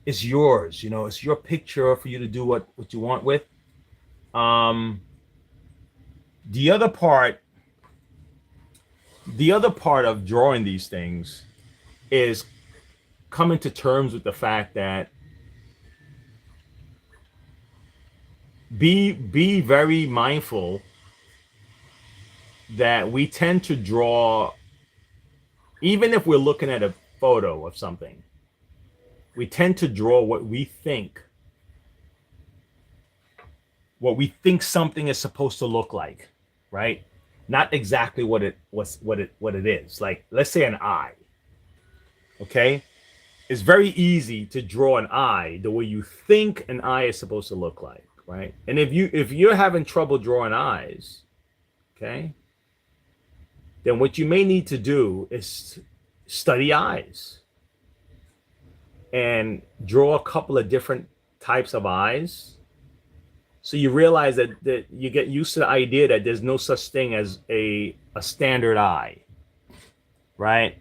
It's yours. You know, it's your picture for you to do what you want with. The other part of drawing these things is coming to terms with the fact that be very mindful that we tend to draw, even if we're looking at a photo of something, we tend to draw what we think something is supposed to look like, right? Not exactly what it is. Like, let's say an eye. Okay, it's very easy to draw an eye the way you think an eye is supposed to look like, right? And if you're having trouble drawing eyes, okay, then what you may need to do is study eyes and draw a couple of different types of eyes. So you realize that you get used to the idea that there's no such thing as a standard eye, right?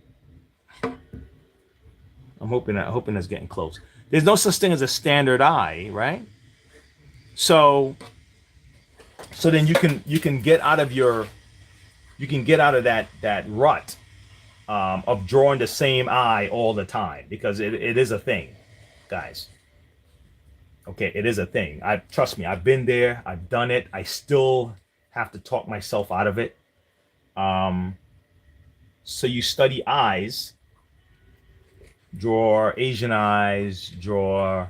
I'm hoping that's getting close. There's no such thing as a standard eye, right? So then you can get out of that rut of drawing the same eye all the time, because it is a thing, guys. Okay, it is a thing. Trust me, I've been there, I've done it. I still have to talk myself out of it. So you study eyes, draw Asian eyes, draw,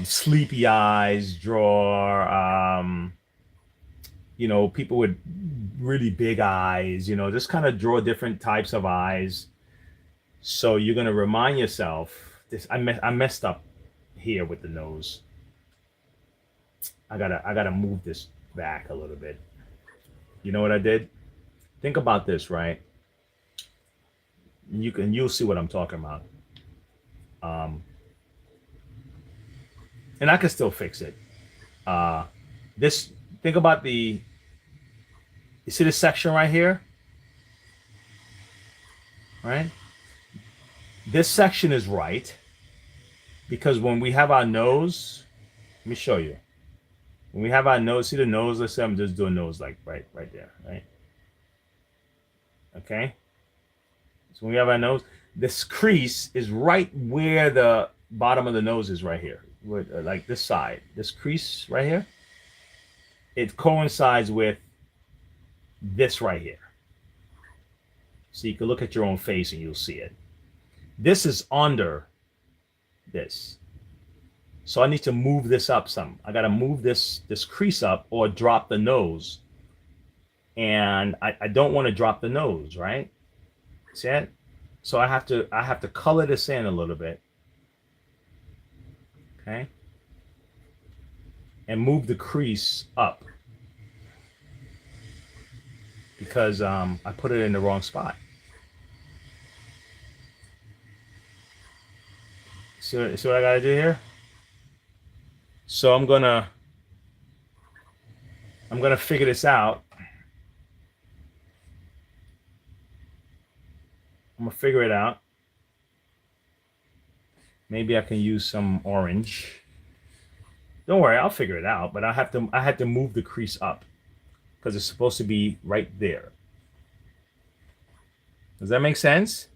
sleepy eyes, draw, people with really big eyes, just kind of draw different types of eyes. So you're going to remind yourself, I messed up here with the nose. I gotta move this back a little bit. You know what I did? Think about this, right? You'll see what I'm talking about. And I can still fix it. Think about you see this section right here? Right? This section is right, because when we have our nose, let me show you. When we have our nose, see the nose? Let's say I'm just doing nose like right there, right? Okay. So when we have our nose, this crease is right where the bottom of the nose is, right here, like this side. This crease right here, it coincides with this right here. So you can look at your own face and you'll see it. This is under this. So I need to move this up some. I got to move this crease up or drop the nose. And I don't want to drop the nose, right? See it? So I have to color this in a little bit. Okay? And move the crease up, because I put it in the wrong spot. See what I gotta do here? So I'm gonna figure this out. I'm gonna figure it out. Maybe I can use some orange. Don't worry, I'll figure it out. But I had to move the crease up, because it's supposed to be right there. Does that make sense?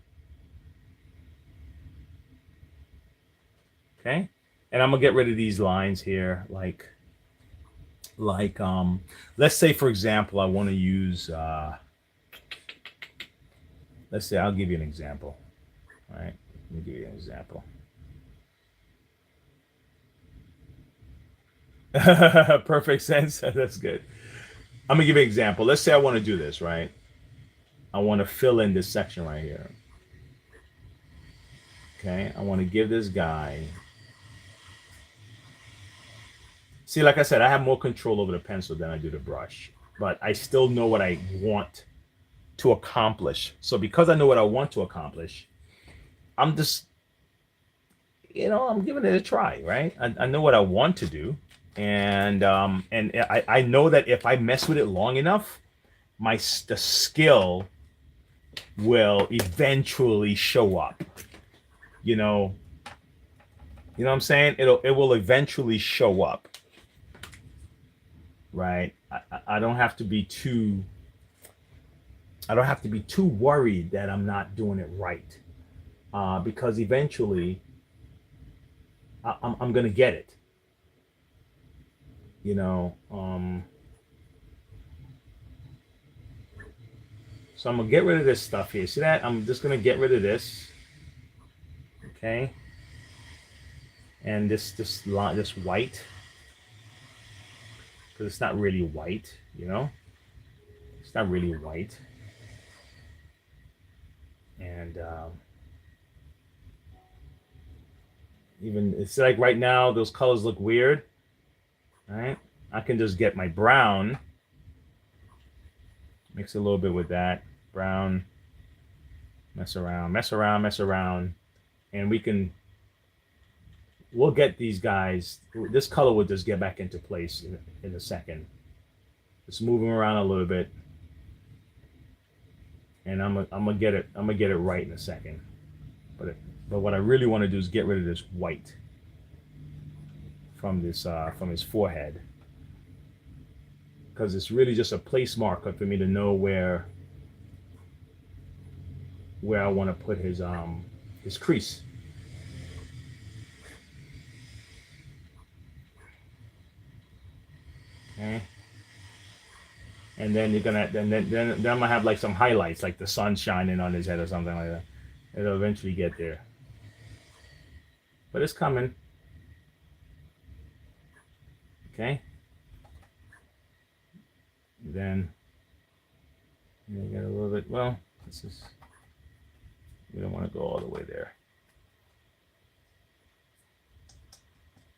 Okay. And I'm gonna get rid of these lines here, like let's say, for example, I want to use let's say, I'll give you an example. All right, let me give you an example. Perfect sense. That's good. I'm gonna give you an example. Let's say I want to do this, right? I want to fill in this section right here. Okay, I want to give this guy. See, like I said, I have more control over the pencil than I do the brush, but I still know what I want to accomplish. So because I know what I want to accomplish, I'm just, I'm giving it a try, right? I know what I want to do. And I know that if I mess with it long enough, the skill will eventually show up. You know what I'm saying? It will eventually show up. Right? I don't have to be too worried that I'm not doing it right. Because eventually I'm gonna get it. So I'm gonna get rid of this stuff here. See that? I'm just gonna get rid of this. Okay. And this white, because it's not really white, it's not really white. And even it's like right now those colors look weird. All right, I can just get my brown, Mix a little bit with that brown. Mess around, mess around, mess around, and we'll get these guys. This color will just get back into place in a second. Just moving around a little bit, and I'm gonna get it. I'm gonna get it right in a second. But what I really want to do is get rid of this white from his forehead, because it's really just a place marker for me to know where I want to put his crease. Okay. And then you're gonna then I'm gonna have like some highlights, like the sun shining on his head or something like that. It'll eventually get there, but it's coming. Okay. Then you get a little bit. Well, this is. We don't want to go all the way there.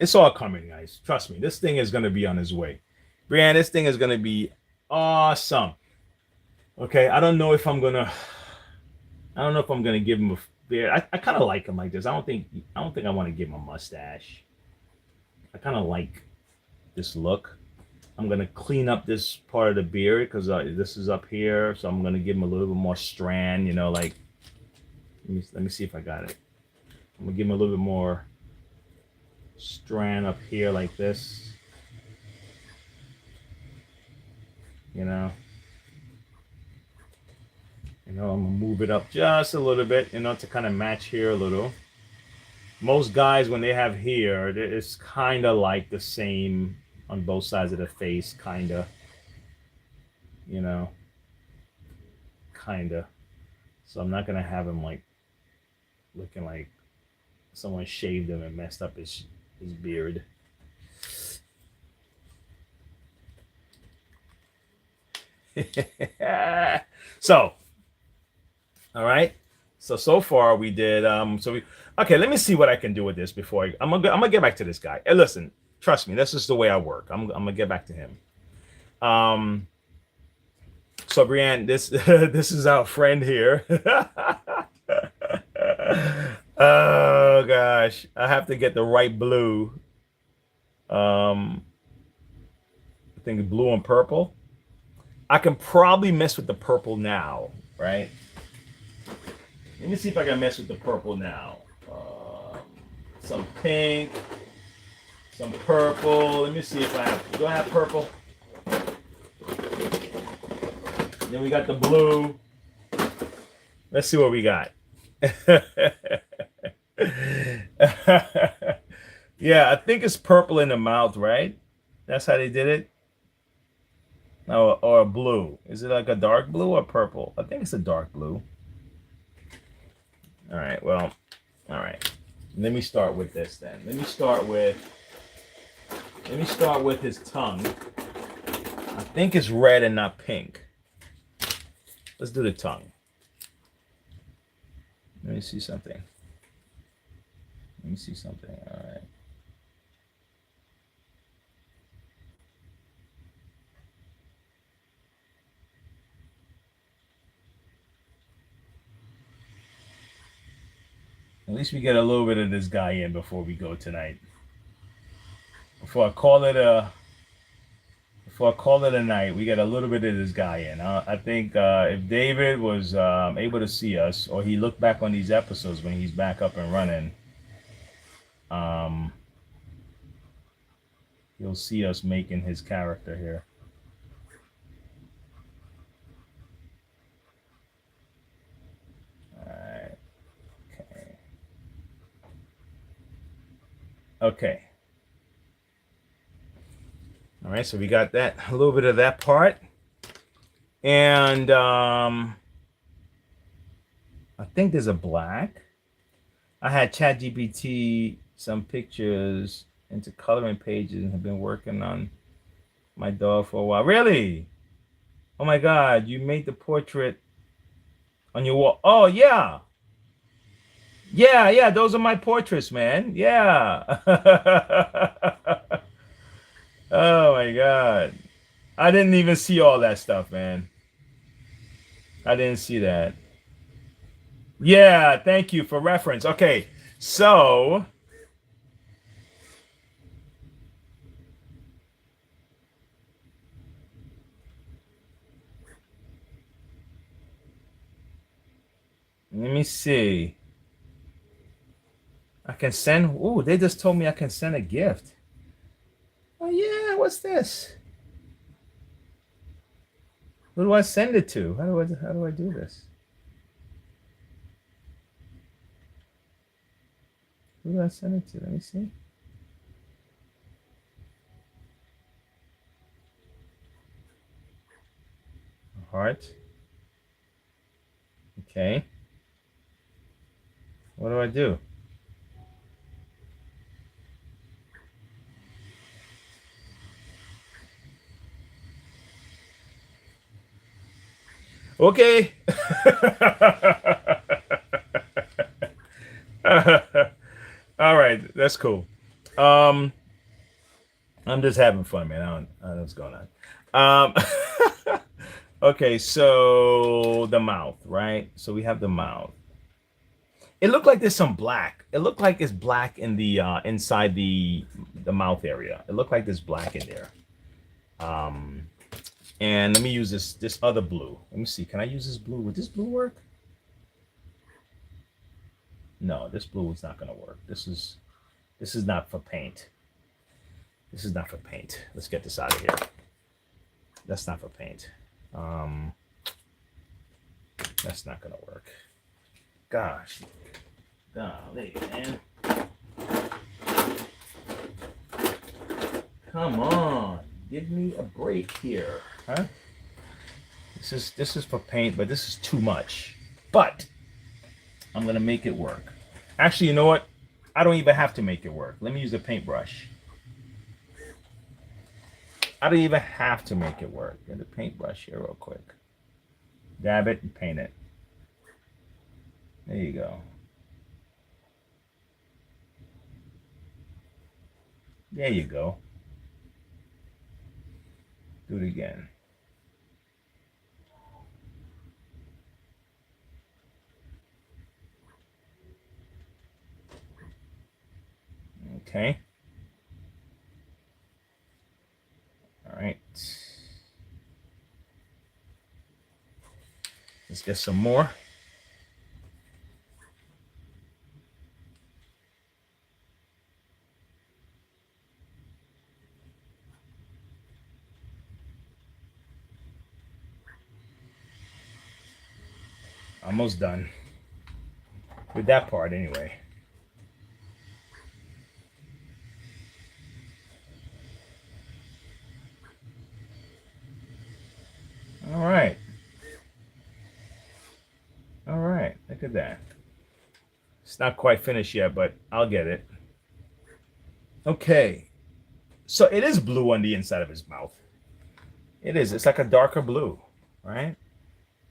It's all coming, guys. Trust me. This thing is going to be on its way. Brianne, this thing is going to be awesome. Okay, I don't know if I'm going to give him a beard. I kind of like him like this. I don't think I want to give him a mustache. I kind of like this look. I'm going to clean up this part of the beard because this is up here. So I'm going to give him a little bit more strand, like. Let me see if I got it. I'm gonna give him a little bit more strand up here like this. I'm gonna move it up just a little bit, to kind of match here a little. Most guys, when they have hair, it's kind of like the same on both sides of the face, kind of. So I'm not gonna have him like looking like someone shaved him and messed up his beard. So, all right. So far we did. Okay. Let me see what I can do with this before I'm gonna get back to this guy. Hey, listen, trust me. This is the way I work. I'm gonna get back to him. So Brianne, this this is our friend here. Oh gosh, I have to get the right blue. I think blue and purple. I can probably mess with the purple now, right? Let me see if I can mess with the purple now. Some pink, some purple. Let me see if I have. Do I have purple? Then we got the blue. Let's see what we got. Yeah, I think it's purple in the mouth, right? That's how they did it. No, or blue. Is it like a dark blue or purple? I think it's a dark blue. All right. Well, all right. Let me start with this then. Let me start with his tongue. I think it's red and not pink. Let's do the tongue. Let me see something. All right. At least we get a little bit of this guy in before we go tonight. Before I call it a night, we get a little bit of this guy in. I think if David was able to see us, or he looked back on these episodes when he's back up and running, you'll see us making his character here. All right. Okay. All right, so we got that, a little bit of that part. And I think there's a black. I had ChatGPT some pictures into coloring pages and have been working on my dog for a while. Really? Oh my God, you made the portrait on your wall. Oh yeah. Yeah, those are my portraits, man. Yeah. Oh my God. I didn't even see all that stuff, man. I didn't see that. Yeah, thank you for reference. Okay, so let me see. I can send. Ooh, they just told me I can send a gift. Oh yeah, what's this? Who do I send it to? How do I do this? Who do I send it to? Let me see. Heart. Okay. What do I do? Okay. All right, that's cool. Um, I'm just having fun, man. I don't know what's going on. Okay, so the mouth, right? So we have the mouth. It looked like there's some black. It looked like it's black in the inside the mouth area. It looked like there's black in there. Um, and let me use this other blue. Let me see. Can I use this blue? Would this blue work? No, this blue is not gonna work. This is not for paint. This is not for paint. Let's get this out of here. That's not for paint. Um, that's not gonna work. Gosh, golly, man. Come on, give me a break here, huh? This is for paint, but this is too much. But I'm gonna make it work. Actually, you know what? I don't even have to make it work. Let me use a paintbrush. I don't even have to make it work. Get a paintbrush here real quick. Dab it and paint it. There you go. There you go. Do it again. Okay. All right. Let's get some more. Almost done with that part anyway. All right. All right. Look at that. It's not quite finished yet, but I'll get it. Okay. So it is blue on the inside of his mouth. It is. It's like a darker blue, right?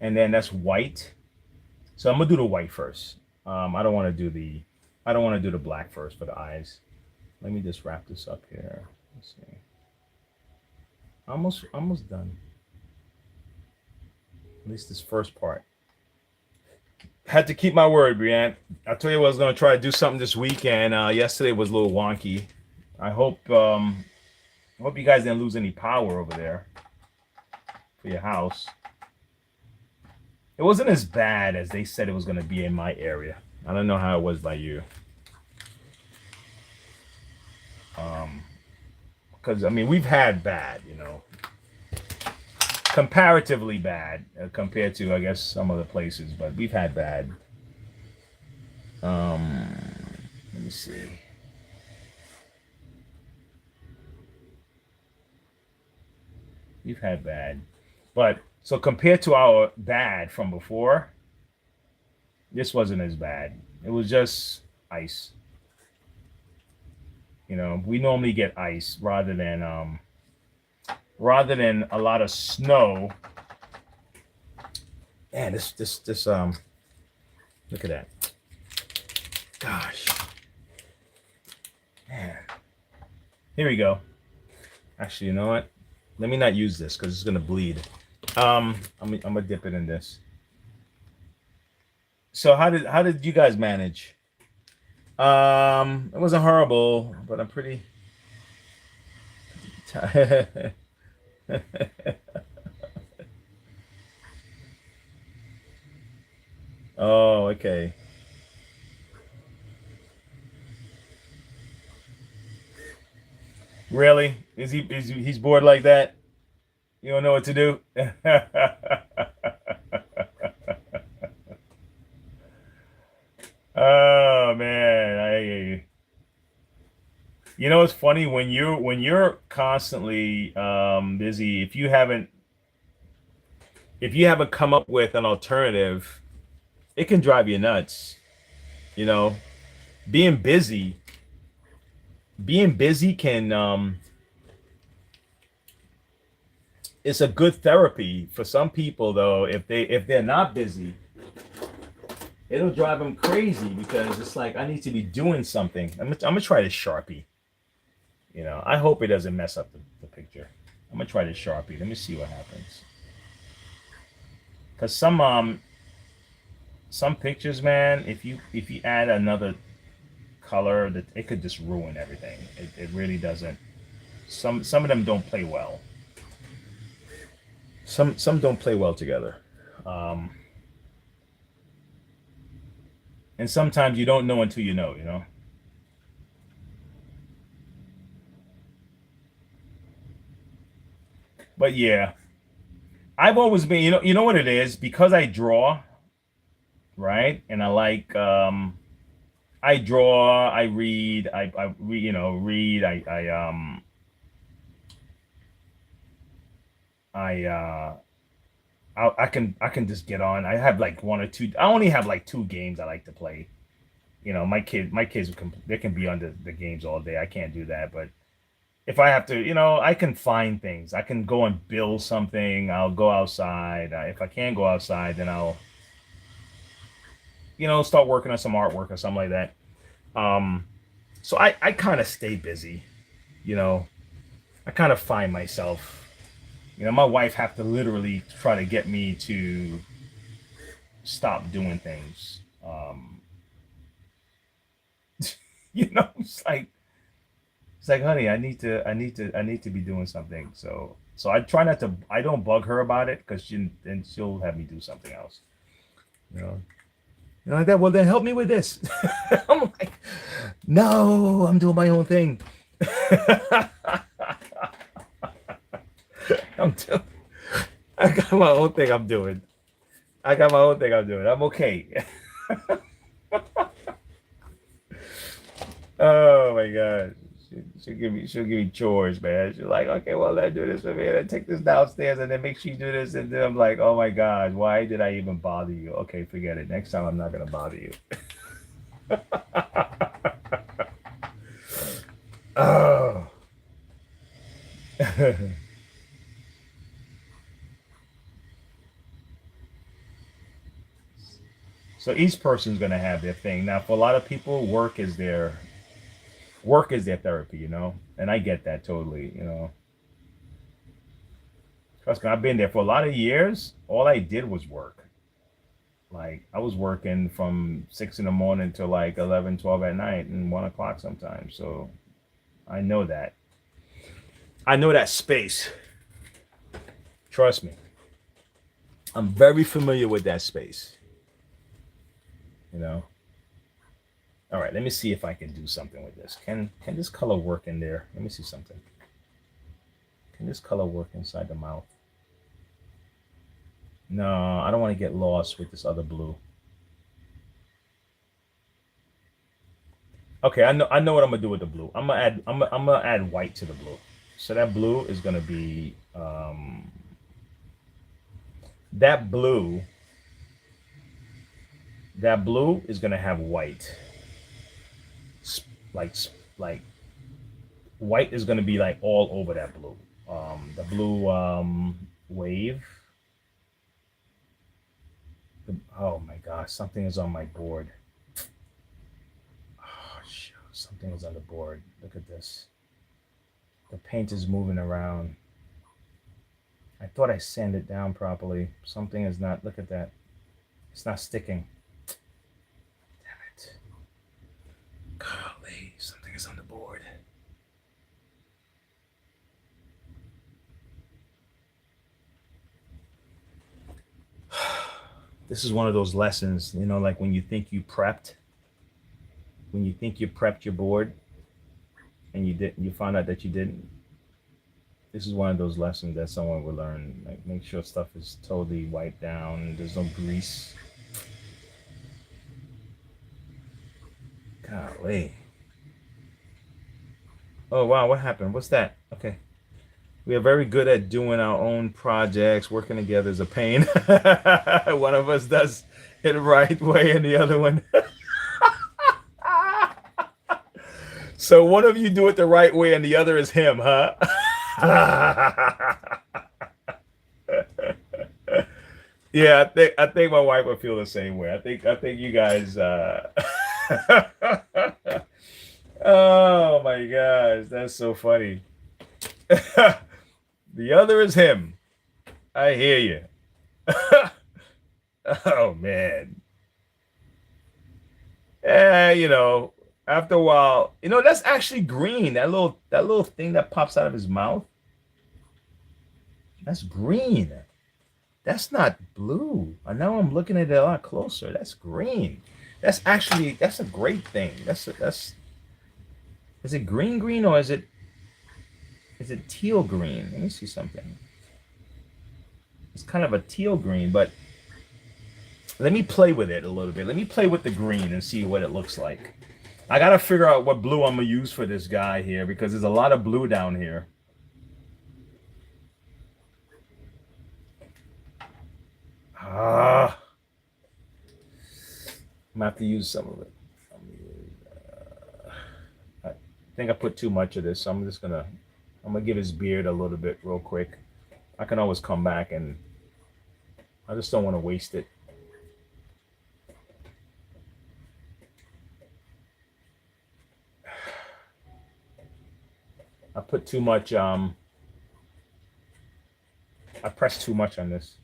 And then that's white. So I'm gonna do the white first. I don't want to do the black first for the eyes. Let me just wrap this up here. Let's see. Almost done. At least this first part. Had to keep my word, Brienne. I told you I was gonna try to do something this week, and yesterday was a little wonky. I hope you guys didn't lose any power over there for your house. It wasn't as bad as they said it was gonna be in my area. I don't know how it was by you. Because I mean we've had bad, comparatively bad compared to I guess some other places, but we've had bad. Let me see. We've had bad, but so compared to our bad from before, this wasn't as bad. It was just ice. We normally get ice rather than a lot of snow. Man, this look at that. Gosh. Man. Here we go. Actually, you know what? Let me not use this because it's gonna bleed. I'm gonna dip it in this. So how did you guys manage? It wasn't horrible, but I'm pretty tired. Oh, okay. Really? He's bored like that? You don't know what to do? Oh man, you know it's funny when you're constantly busy, if you haven't come up with an alternative, it can drive you nuts, you know. Being busy, being busy can it's a good therapy for some people though. If they're not busy, it'll drive them crazy because it's like I need to be doing something. I'm gonna try this Sharpie. I hope it doesn't mess up the picture. I'm gonna try this Sharpie. Let me see what happens. Cause some pictures, man, if you add another color, that it could just ruin everything. It really doesn't. Some of them don't play well. Some don't play well together. Um, and sometimes you don't know until you know. But yeah, I've always been. You know what it is because I draw, right? And I draw, I read, read. I I can just get on. I have like one or two. I only have like two games I like to play. My kids they can be on the games all day. I can't do that, but if I have to, I can find things. I can go and build something. I'll go outside. If I can't go outside, then I'll, start working on some artwork or something like that. Um, so I kind of stay busy. You know, I kind of find myself. My wife have to literally try to get me to stop doing things. It's like, honey, I need to be doing something. So I try not to. I don't bug her about it because she'll have me do something else. You know, like that. Well, then help me with this. I'm like, no, I'm doing my own thing. I'm doing. I got my own thing I'm doing. I got my own thing I'm doing. I'm okay. Oh my god. She'll give me chores, man. She's like, okay, well, let's do this for me. Then take this downstairs and then make sure you do this. And then I'm like, oh my god, why did I even bother you? Okay, forget it. Next time I'm not gonna bother you. Oh. So each person's gonna have their thing. Now, for a lot of people, work is their therapy, and I get that totally. Trust me, I've been there for a lot of years. All I did was work. Like I was working from 6 in the morning to like 11, 12 at night and 1 o'clock sometimes. So I know that. I know that space. Trust me. I'm very familiar with that space. You know. All right, let me see if I can do something with this. Can this color work in there? Let me see something. Can this color work inside the mouth? No, I don't want to get lost with this other blue. Okay, I know what I'm gonna do with the blue. I'm gonna add white to the blue. So that blue that blue is gonna have white. Like white is gonna be like all over that blue. The blue wave. Oh my gosh, something is on my board. Oh shoot, something is on the board. Look at this. The paint is moving around. I thought I sanded it down properly. Something is not. Look at that. It's not sticking. this is one of those lessons, you know, like when you think you prepped, your board and you didn't, you found out that you didn't. This is one of those lessons that someone will learn. Like, make sure stuff is totally wiped down. There's no grease. Golly. Oh, wow. What happened? What's that? Okay. We are very good at doing our own projects. Working together is a pain. One of us does it the right way and the other one. So one of you do it the right way and the other is him, huh? Yeah, I think my wife would feel the same way. I think you guys oh my gosh, that's so funny. The other is him. I hear you. Oh man. You know, after a while, you know, that's actually green. That little thing that pops out of his mouth. That's green. That's not blue. And now I'm looking at it a lot closer. That's green. That's a great thing. That's is it green or is it teal green? Let me see something. It's kind of a teal green, but let me play with it a little bit. Let me play with the green and see what it looks like. I gotta figure out what blue I'm gonna use for this guy here because there's a lot of blue down here. I'm gonna have to use some of it. I think I put too much of this, so I'm gonna give his beard a little bit real quick. I can always come back, and I just don't want to waste it. I put too much, I pressed too much on this.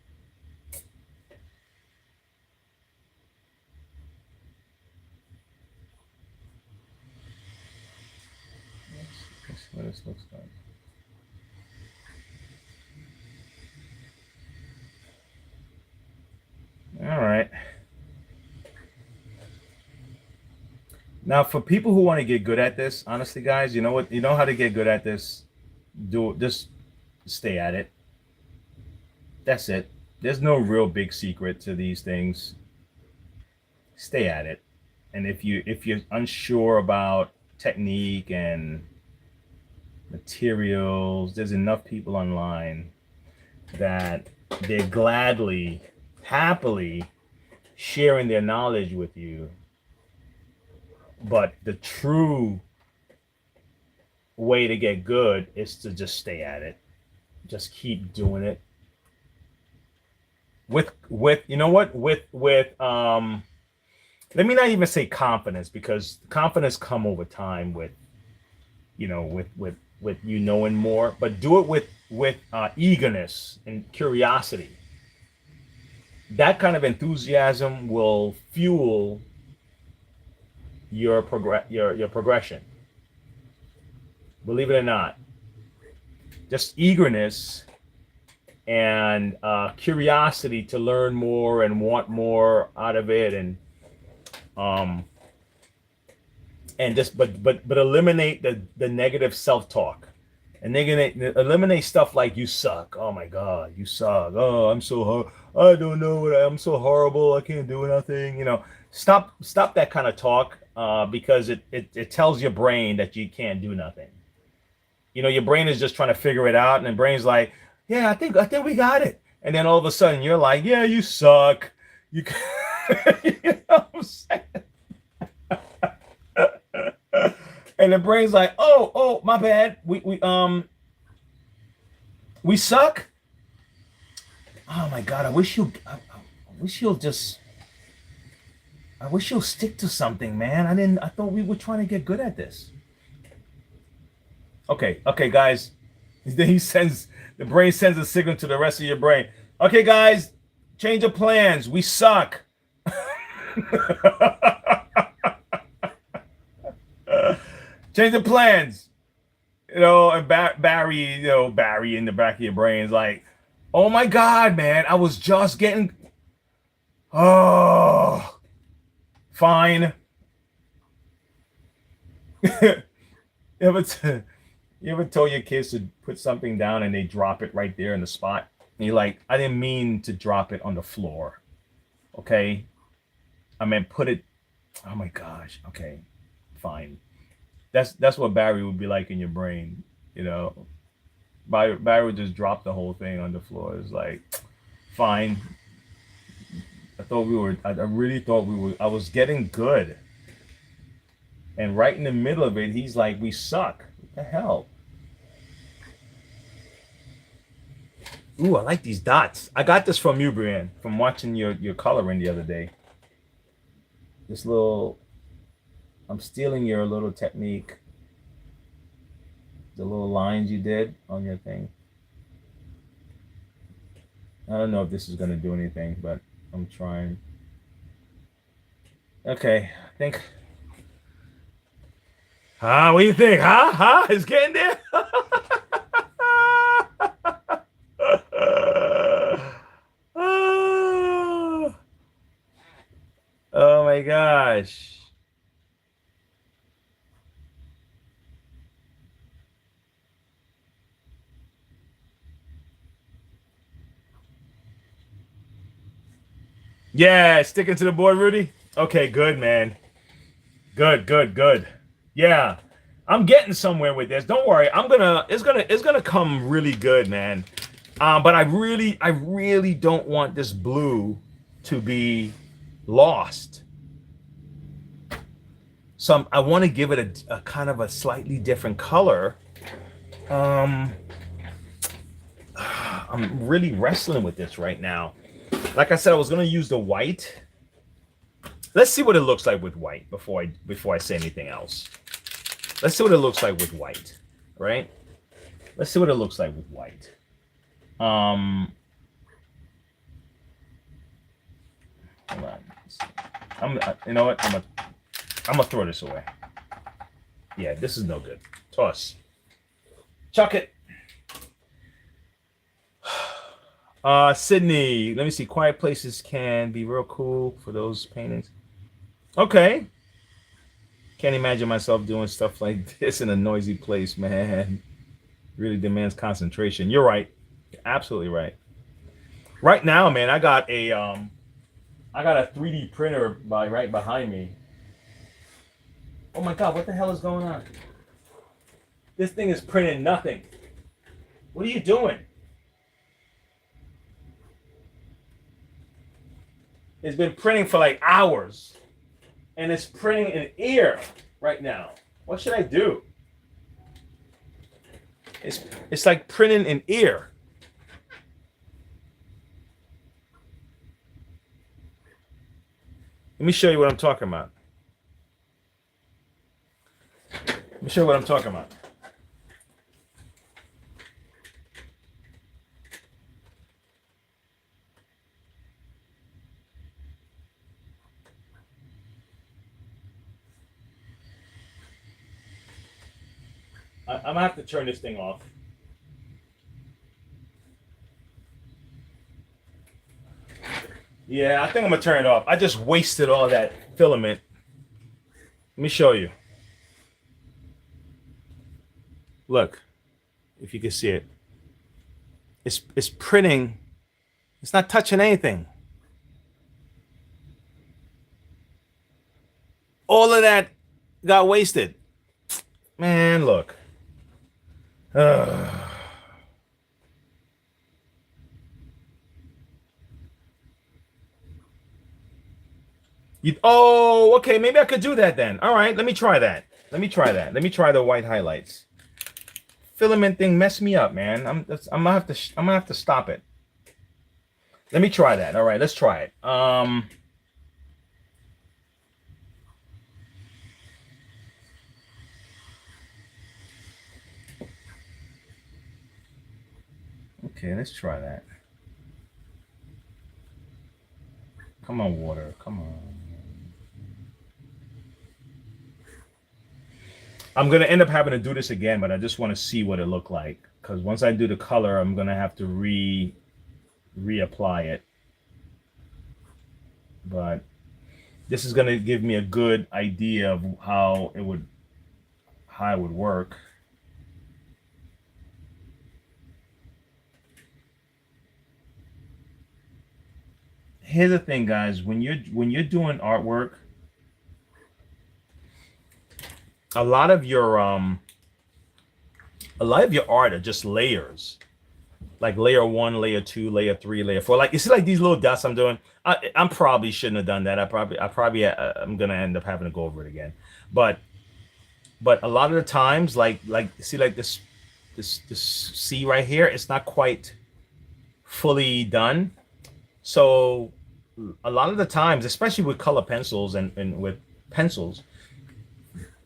Let's see what this looks like. All right. Now, for people who want to get good at this, honestly, guys, you know what? You know how to get good at this. Just stay at it. That's it. There's no real big secret to these things. Stay at it. And if you're unsure about technique and materials, there's enough people online that they're gladly, happily sharing their knowledge with you. But the true way to get good is to just stay at it. Just keep doing it. With you know what? With let me not even say confidence, because confidence come over time with, you know, with you knowing more, but do it with eagerness and curiosity. That kind of enthusiasm will fuel your progression. Believe it or not, just eagerness and curiosity to learn more and want more out of it, and just but eliminate the negative self-talk, and eliminate stuff like you suck. Oh my God, you suck. Oh, I'm so I don't know what I'm so horrible. I can't do nothing. You know, stop that kind of talk, because it tells your brain that you can't do nothing. You know, your brain is just trying to figure it out, and the brain's like, yeah, I think we got it. And then all of a sudden you're like, yeah, you suck. You, you know what I'm saying? And the brain's like, oh, my bad. We suck. Oh my God, I wish you'll stick to something, man. I thought we were trying to get good at this. Okay, guys. Then the brain sends a signal to the rest of your brain. Okay, guys, change of plans. We suck. Change the plans. You know, and Barry in the back of your brain is like, oh my God, man, I was just getting. Oh, fine. you ever t- you ever told your kids to put something down and they drop it right there in the spot? And you're like, I didn't mean to drop it on the floor. Okay. I meant put it. Oh my gosh. Okay. Fine. That's what Barry would be like in your brain. You know, Barry would just drop the whole thing on the floor. It's like, fine. I really thought we were. I was getting good. And right in the middle of it, he's like, we suck. What the hell? Ooh, I like these dots. I got this from you, Brian, from watching your coloring the other day. This little, I'm stealing your little technique, the little lines you did on your thing. I don't know if this is going to do anything, but I'm trying. Okay, I think. What do you think? It's getting there? Oh my gosh. Yeah, sticking to the board, Rudy. Okay, good, man. Good, good, good. Yeah. I'm getting somewhere with this. Don't worry. It's gonna come really good, man. But I really don't want this blue to be lost. So I want to give it a kind of a slightly different color. Um, I'm really wrestling with this right now. Like I said, I was gonna use the white. Let's see what it looks like with white before I say anything else. Let's see what it looks like with white, right? Let's see what it looks like with white. Um, Hold on. You know what? I'm gonna throw this away. Yeah, this is no good. Toss. Chuck it. Sydney. Let me see. Quiet places can be real cool for those paintings. Okay. Can't imagine myself doing stuff like this in a noisy place, man. Really demands concentration. You're right. You're absolutely right. Right now, man, I got a 3D printer right behind me. Oh my god, what the hell is going on? This thing is printing nothing. What are you doing? It's been printing for like hours. And it's printing an ear right now. What should I do? It's like printing an ear. Let me show you what I'm talking about. Let me show you what I'm talking about. I'm gonna have to turn this thing off. Yeah, I think I'm gonna turn it off. I just wasted all that filament. Let me show you. Look, if you can see it. It's printing. It's not touching anything. All of that got wasted. Man, look. Ugh. Okay. Maybe I could do that then. All right, let me try that. Let me try that. Let me try the white highlights. Filament thing messed me up, man. I'm gonna have to stop it. Let me try that. All right, let's try it. Okay, let's try that. Come on, water. Come on. I'm gonna end up having to do this again, but I just want to see what it looked like. Because once I do the color, I'm gonna have to reapply it. but this is going to give me a good idea of how it would work. Here's the thing, guys. When you're doing artwork, a lot of your art are just layers, like layer one, layer two, layer three, layer four. Like you see, like these little dots I'm doing. I'm probably shouldn't have done that. I'm gonna end up having to go over it again. But a lot of the times, like see, like this C right here, it's not quite fully done. So a lot of the times, especially with color pencils and with pencils,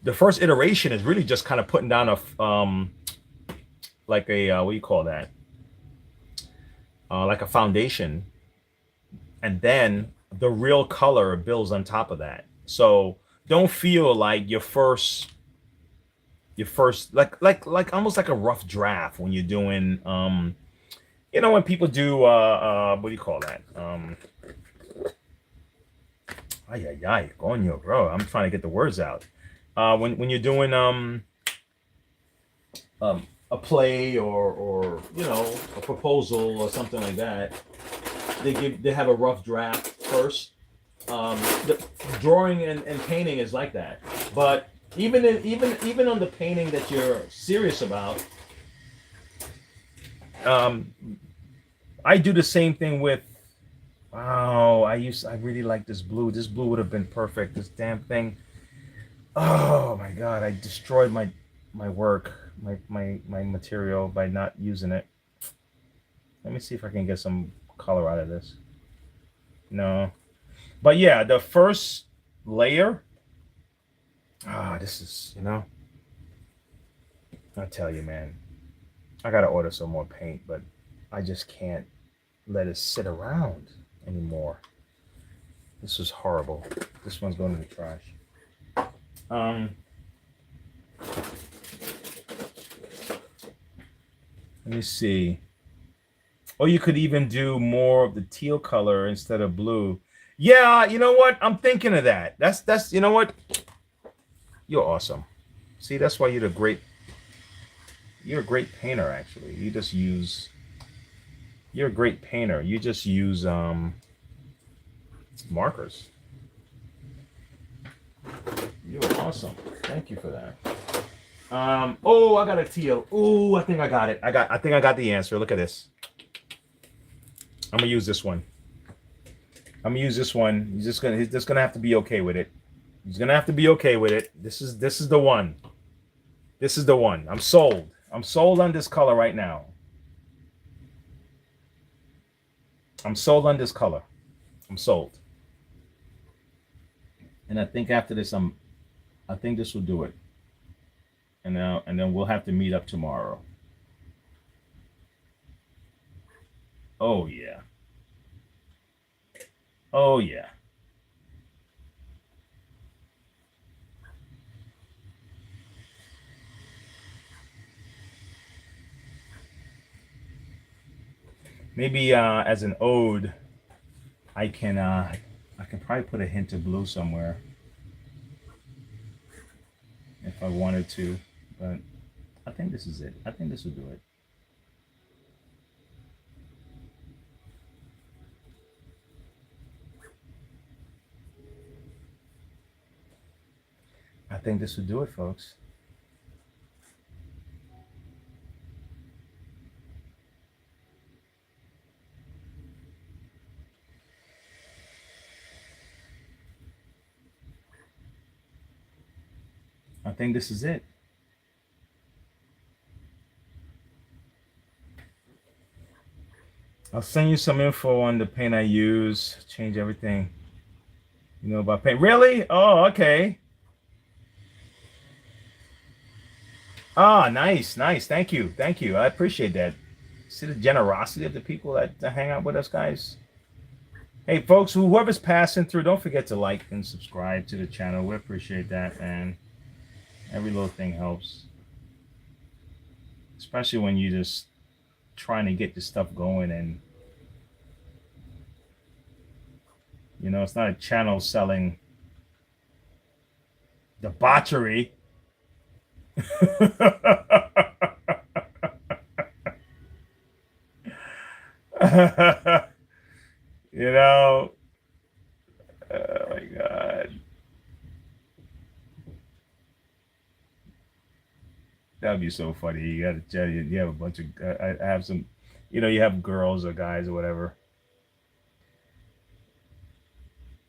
the first iteration is really just kind of putting down a like a what do you call that? Like a foundation, and then the real color builds on top of that. So don't feel like your first like almost like a rough draft when you're doing when people do what do you call that? Ay ay ay, coño, bro. I'm trying to get the words out. When you're doing a play or a proposal or something like that, they have a rough draft first. The drawing and painting is like that, but even on the painting that you're serious about, I do the same thing with. Oh, I really like this blue. This blue would have been perfect. This damn thing. Oh my god, I destroyed my work, my material by not using it. Let me see if I can get some color out of this. No. But yeah, the first layer. This is, I tell you, man, I gotta order some more paint, but I just can't let it sit around anymore. This is horrible. This one's going to the trash. Let me see. Or you could even do more of the teal color instead of blue. Yeah, you know what? I'm thinking of that. That's you know what? You're awesome. See, that's why you're a great painter, actually. You're a great painter. You just use markers. You're awesome. Thank you for that. Oh, I got a teal. Oh, I think I got it. I think I got the answer. Look at this. I'm gonna use this one. He's just gonna have to be okay with it. He's gonna have to be okay with it. This is the one. This is the one. I'm sold. I'm sold on this color right now. I'm sold on this color. I'm sold. And I think after this, I think this will do it. And then we'll have to meet up tomorrow. Oh yeah. Oh yeah. Maybe as an ode, I can probably put a hint of blue somewhere if I wanted to, but I think this is it. I think this will do it. I think this will do it, folks. I think this is it. I'll send you some info on the paint I use. Change everything. You know about paint. Really? Oh, okay. Ah, nice, nice. Thank you. Thank you. I appreciate that. See the generosity of the people that hang out with us, guys. Hey, folks, whoever's passing through, don't forget to like and subscribe to the channel. We appreciate that, and every little thing helps. Especially when you're just trying to get this stuff going and You know, it's not a channel selling debauchery. You know, oh my God. That'd be so funny. You got to tell you have a bunch of, I have some, you know, you have girls or guys or whatever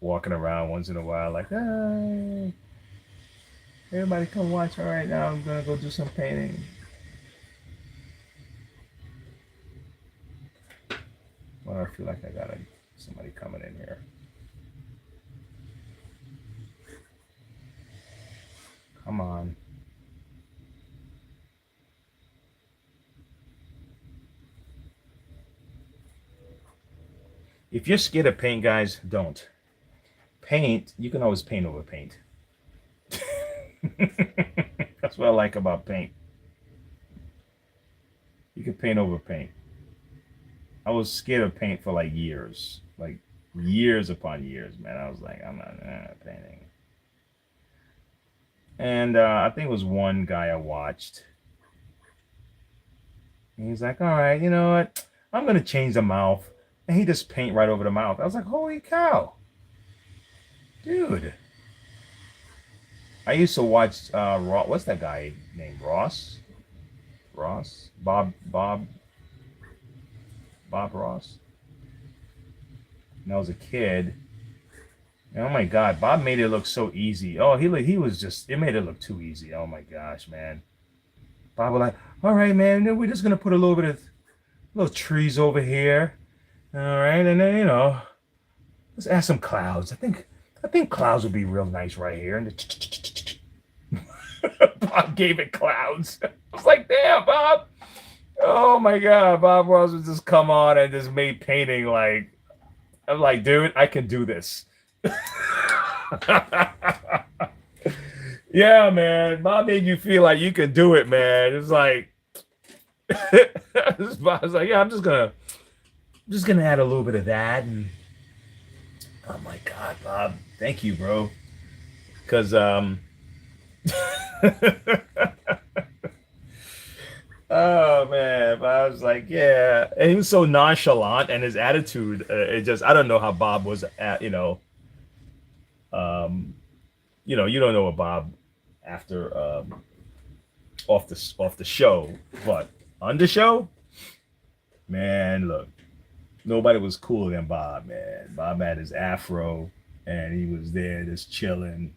walking around once in a while, like, hey, everybody come watch. All right, now I'm gonna go do some painting. Well, I feel like I got somebody coming in here. Come on. If you're scared of paint, guys, don't. Paint, you can always paint over paint. That's what I like about paint. You can paint over paint. I was scared of paint for like years upon years, man. I was like, I'm not painting. And I think it was one guy I watched. And he's like, all right, you know what? I'm going to change the mouth. And he just paint right over the mouth. I was like, holy cow. Dude. I used to watch what's that guy named Ross? Ross? Bob Ross. And I was a kid. And oh my God, Bob made it look so easy. Oh, he was just, it made it look too easy. Oh my gosh, man. Bob was like, all right, man, we're just gonna put a little bit of little trees over here. All right, and then let's add some clouds. I think clouds would be real nice right here. And Bob gave it clouds. I was like, damn, Bob. Oh my God, Bob Ross would just come on and just made painting like, I'm like, dude, I can do this. Yeah, man. Bob made you feel like you can do it, man. It's like, I was like, yeah, I'm just gonna add a little bit of that, and oh my God, Bob, thank you, bro, because oh man, but I was like, yeah, and he was so nonchalant, and his attitude, it just, I don't know how Bob was at, um, you don't know what Bob after off the show, but on the show, man, look, nobody was cooler than Bob, man. Bob had his afro, and he was there just chilling,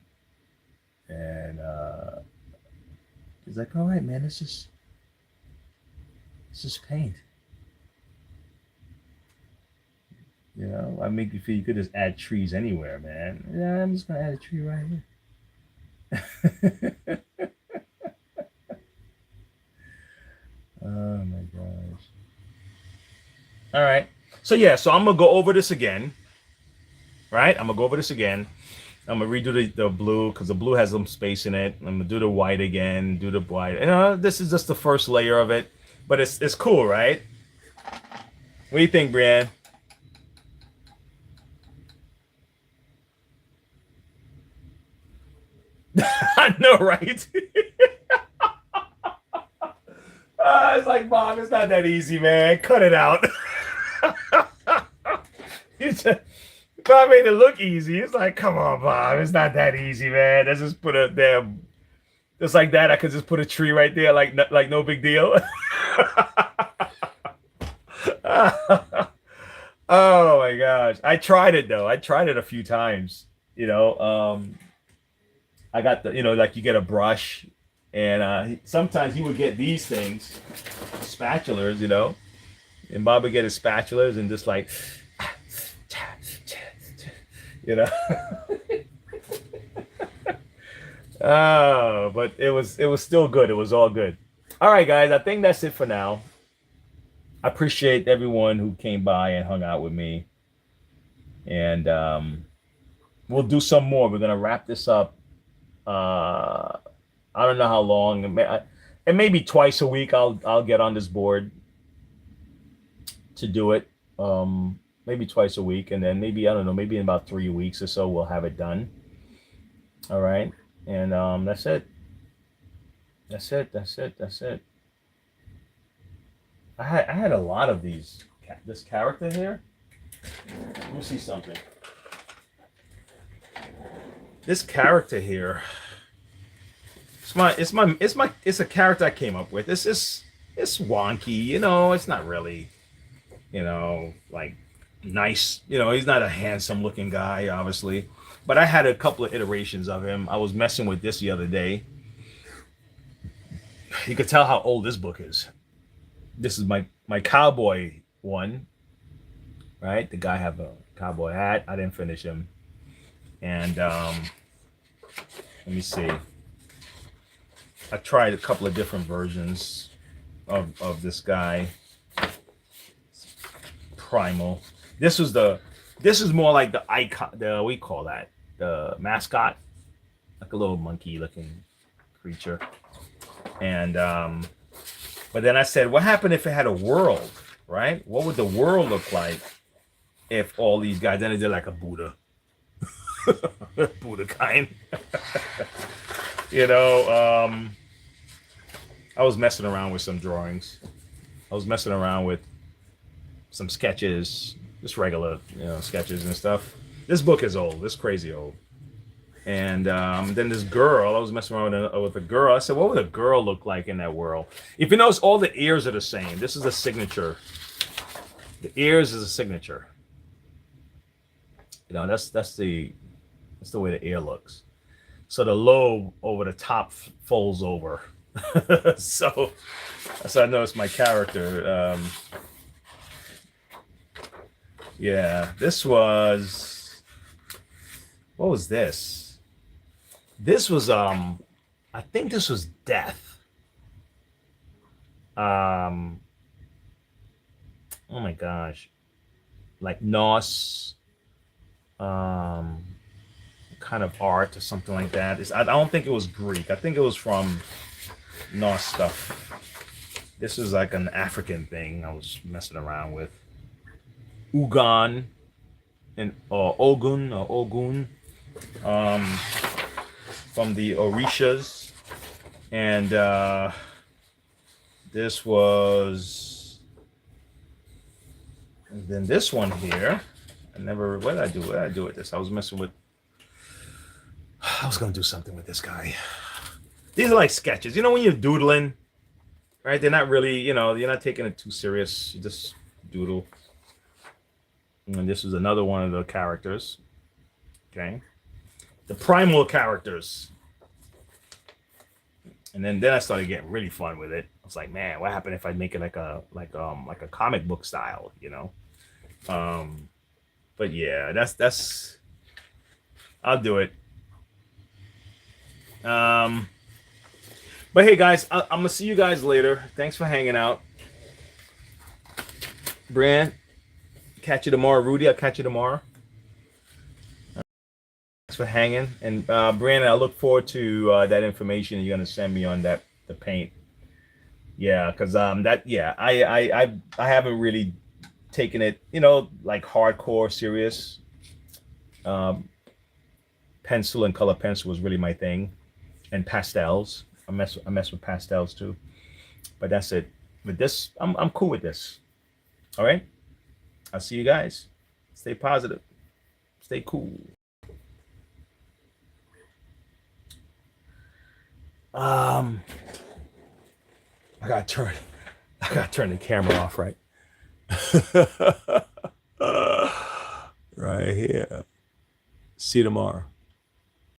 and he's like, all right, man, it's just paint. I make you feel you could just add trees anywhere, man. Yeah, I'm just gonna add a tree right here. Oh my gosh. All right. So yeah, so I'm gonna go over this again. Right? I'm gonna go over this again. I'm gonna redo the blue because the blue has some space in it. I'm gonna do the white again, do the white. This is just the first layer of it, but it's cool, right? What do you think, Brianne? I know, right? It's like, Mom, it's not that easy, man. Cut it out. Bob made it look easy. It's like, come on, Bob. It's not that easy, man. Let's just put a damn, just like that. I could just put a tree right there, like no big deal. Oh my gosh. I tried it though. I tried it a few times. I got like you get a brush, and sometimes he would get these things, spatulas, and Bob would get his spatulas and just like, Oh, but it was still good. It was all good. All right, guys. I think that's it for now. I appreciate everyone who came by and hung out with me, and we'll do some more. We're gonna wrap this up. I don't know how long. And maybe twice a week I'll get on this board to do it. maybe twice a week, and then maybe, I don't know, maybe in about 3 weeks or so we'll have it done. All right, and that's it. That's it. That's it. That's it. I had a lot of these. This character here. Let me see something. This character here. It's a character I came up with. It's wonky, you know. It's not really, you know, like nice. You know, he's not a handsome looking guy, obviously. But I had a couple of iterations of him. I was messing with this the other day. You could tell how old this book is. This is my cowboy one, right? The guy have a cowboy hat. I didn't finish him, and let me see. I tried a couple of different versions of this guy. Primal. This is more like the icon. We call that the mascot, like a little monkey looking creature. And but then I said, what happened if it had a world, right? What would the world look like if all these guys, then they did like a Buddha, Buddha kind. You know, I was messing around with some drawings. I was messing around with some sketches, just regular, you know, sketches and stuff. This book is old. It's crazy old. And then this girl, I was messing around with a girl. I said, what would a girl look like in that world? If you notice, all the ears are the same. This is a signature. The ears is a signature. You know, that's the way the ear looks. So the lobe over the top folds over. so I noticed my character. Yeah, this was, what was this? This was I think this was Death. Oh my gosh. Like Norse kind of art or something like that. I don't think it was Greek. I think it was from Norse stuff. This is like an African thing I was messing around with. Ugan and Ogun or Ogun. From the Orishas, and this was, and then this one here. What did I do? What did I do with this? I was messing with. I was gonna do something with this guy. These are like sketches. You know when you're doodling, right? They're not really, you know, you're not taking it too serious. You just doodle. And this is another one of the characters. Okay. The primal characters. And then I started getting really fun with it. I was like, man, what happened if I make it like a comic book style, you know? But yeah, that's I'll do it. But hey guys, I'm gonna see you guys later. Thanks for hanging out. Brian, catch you tomorrow. Rudy, I'll catch you tomorrow. For hanging, and Brandon, I look forward to that information you're gonna send me on the paint. Yeah, because I haven't really taken it, you know, like hardcore serious. Pencil and color pencil was really my thing, and pastels. I mess with pastels too, but that's it. With this, I'm cool with this. All right, I'll see you guys. Stay positive. Stay cool. I gotta turn the camera off, right? Right here. See you tomorrow.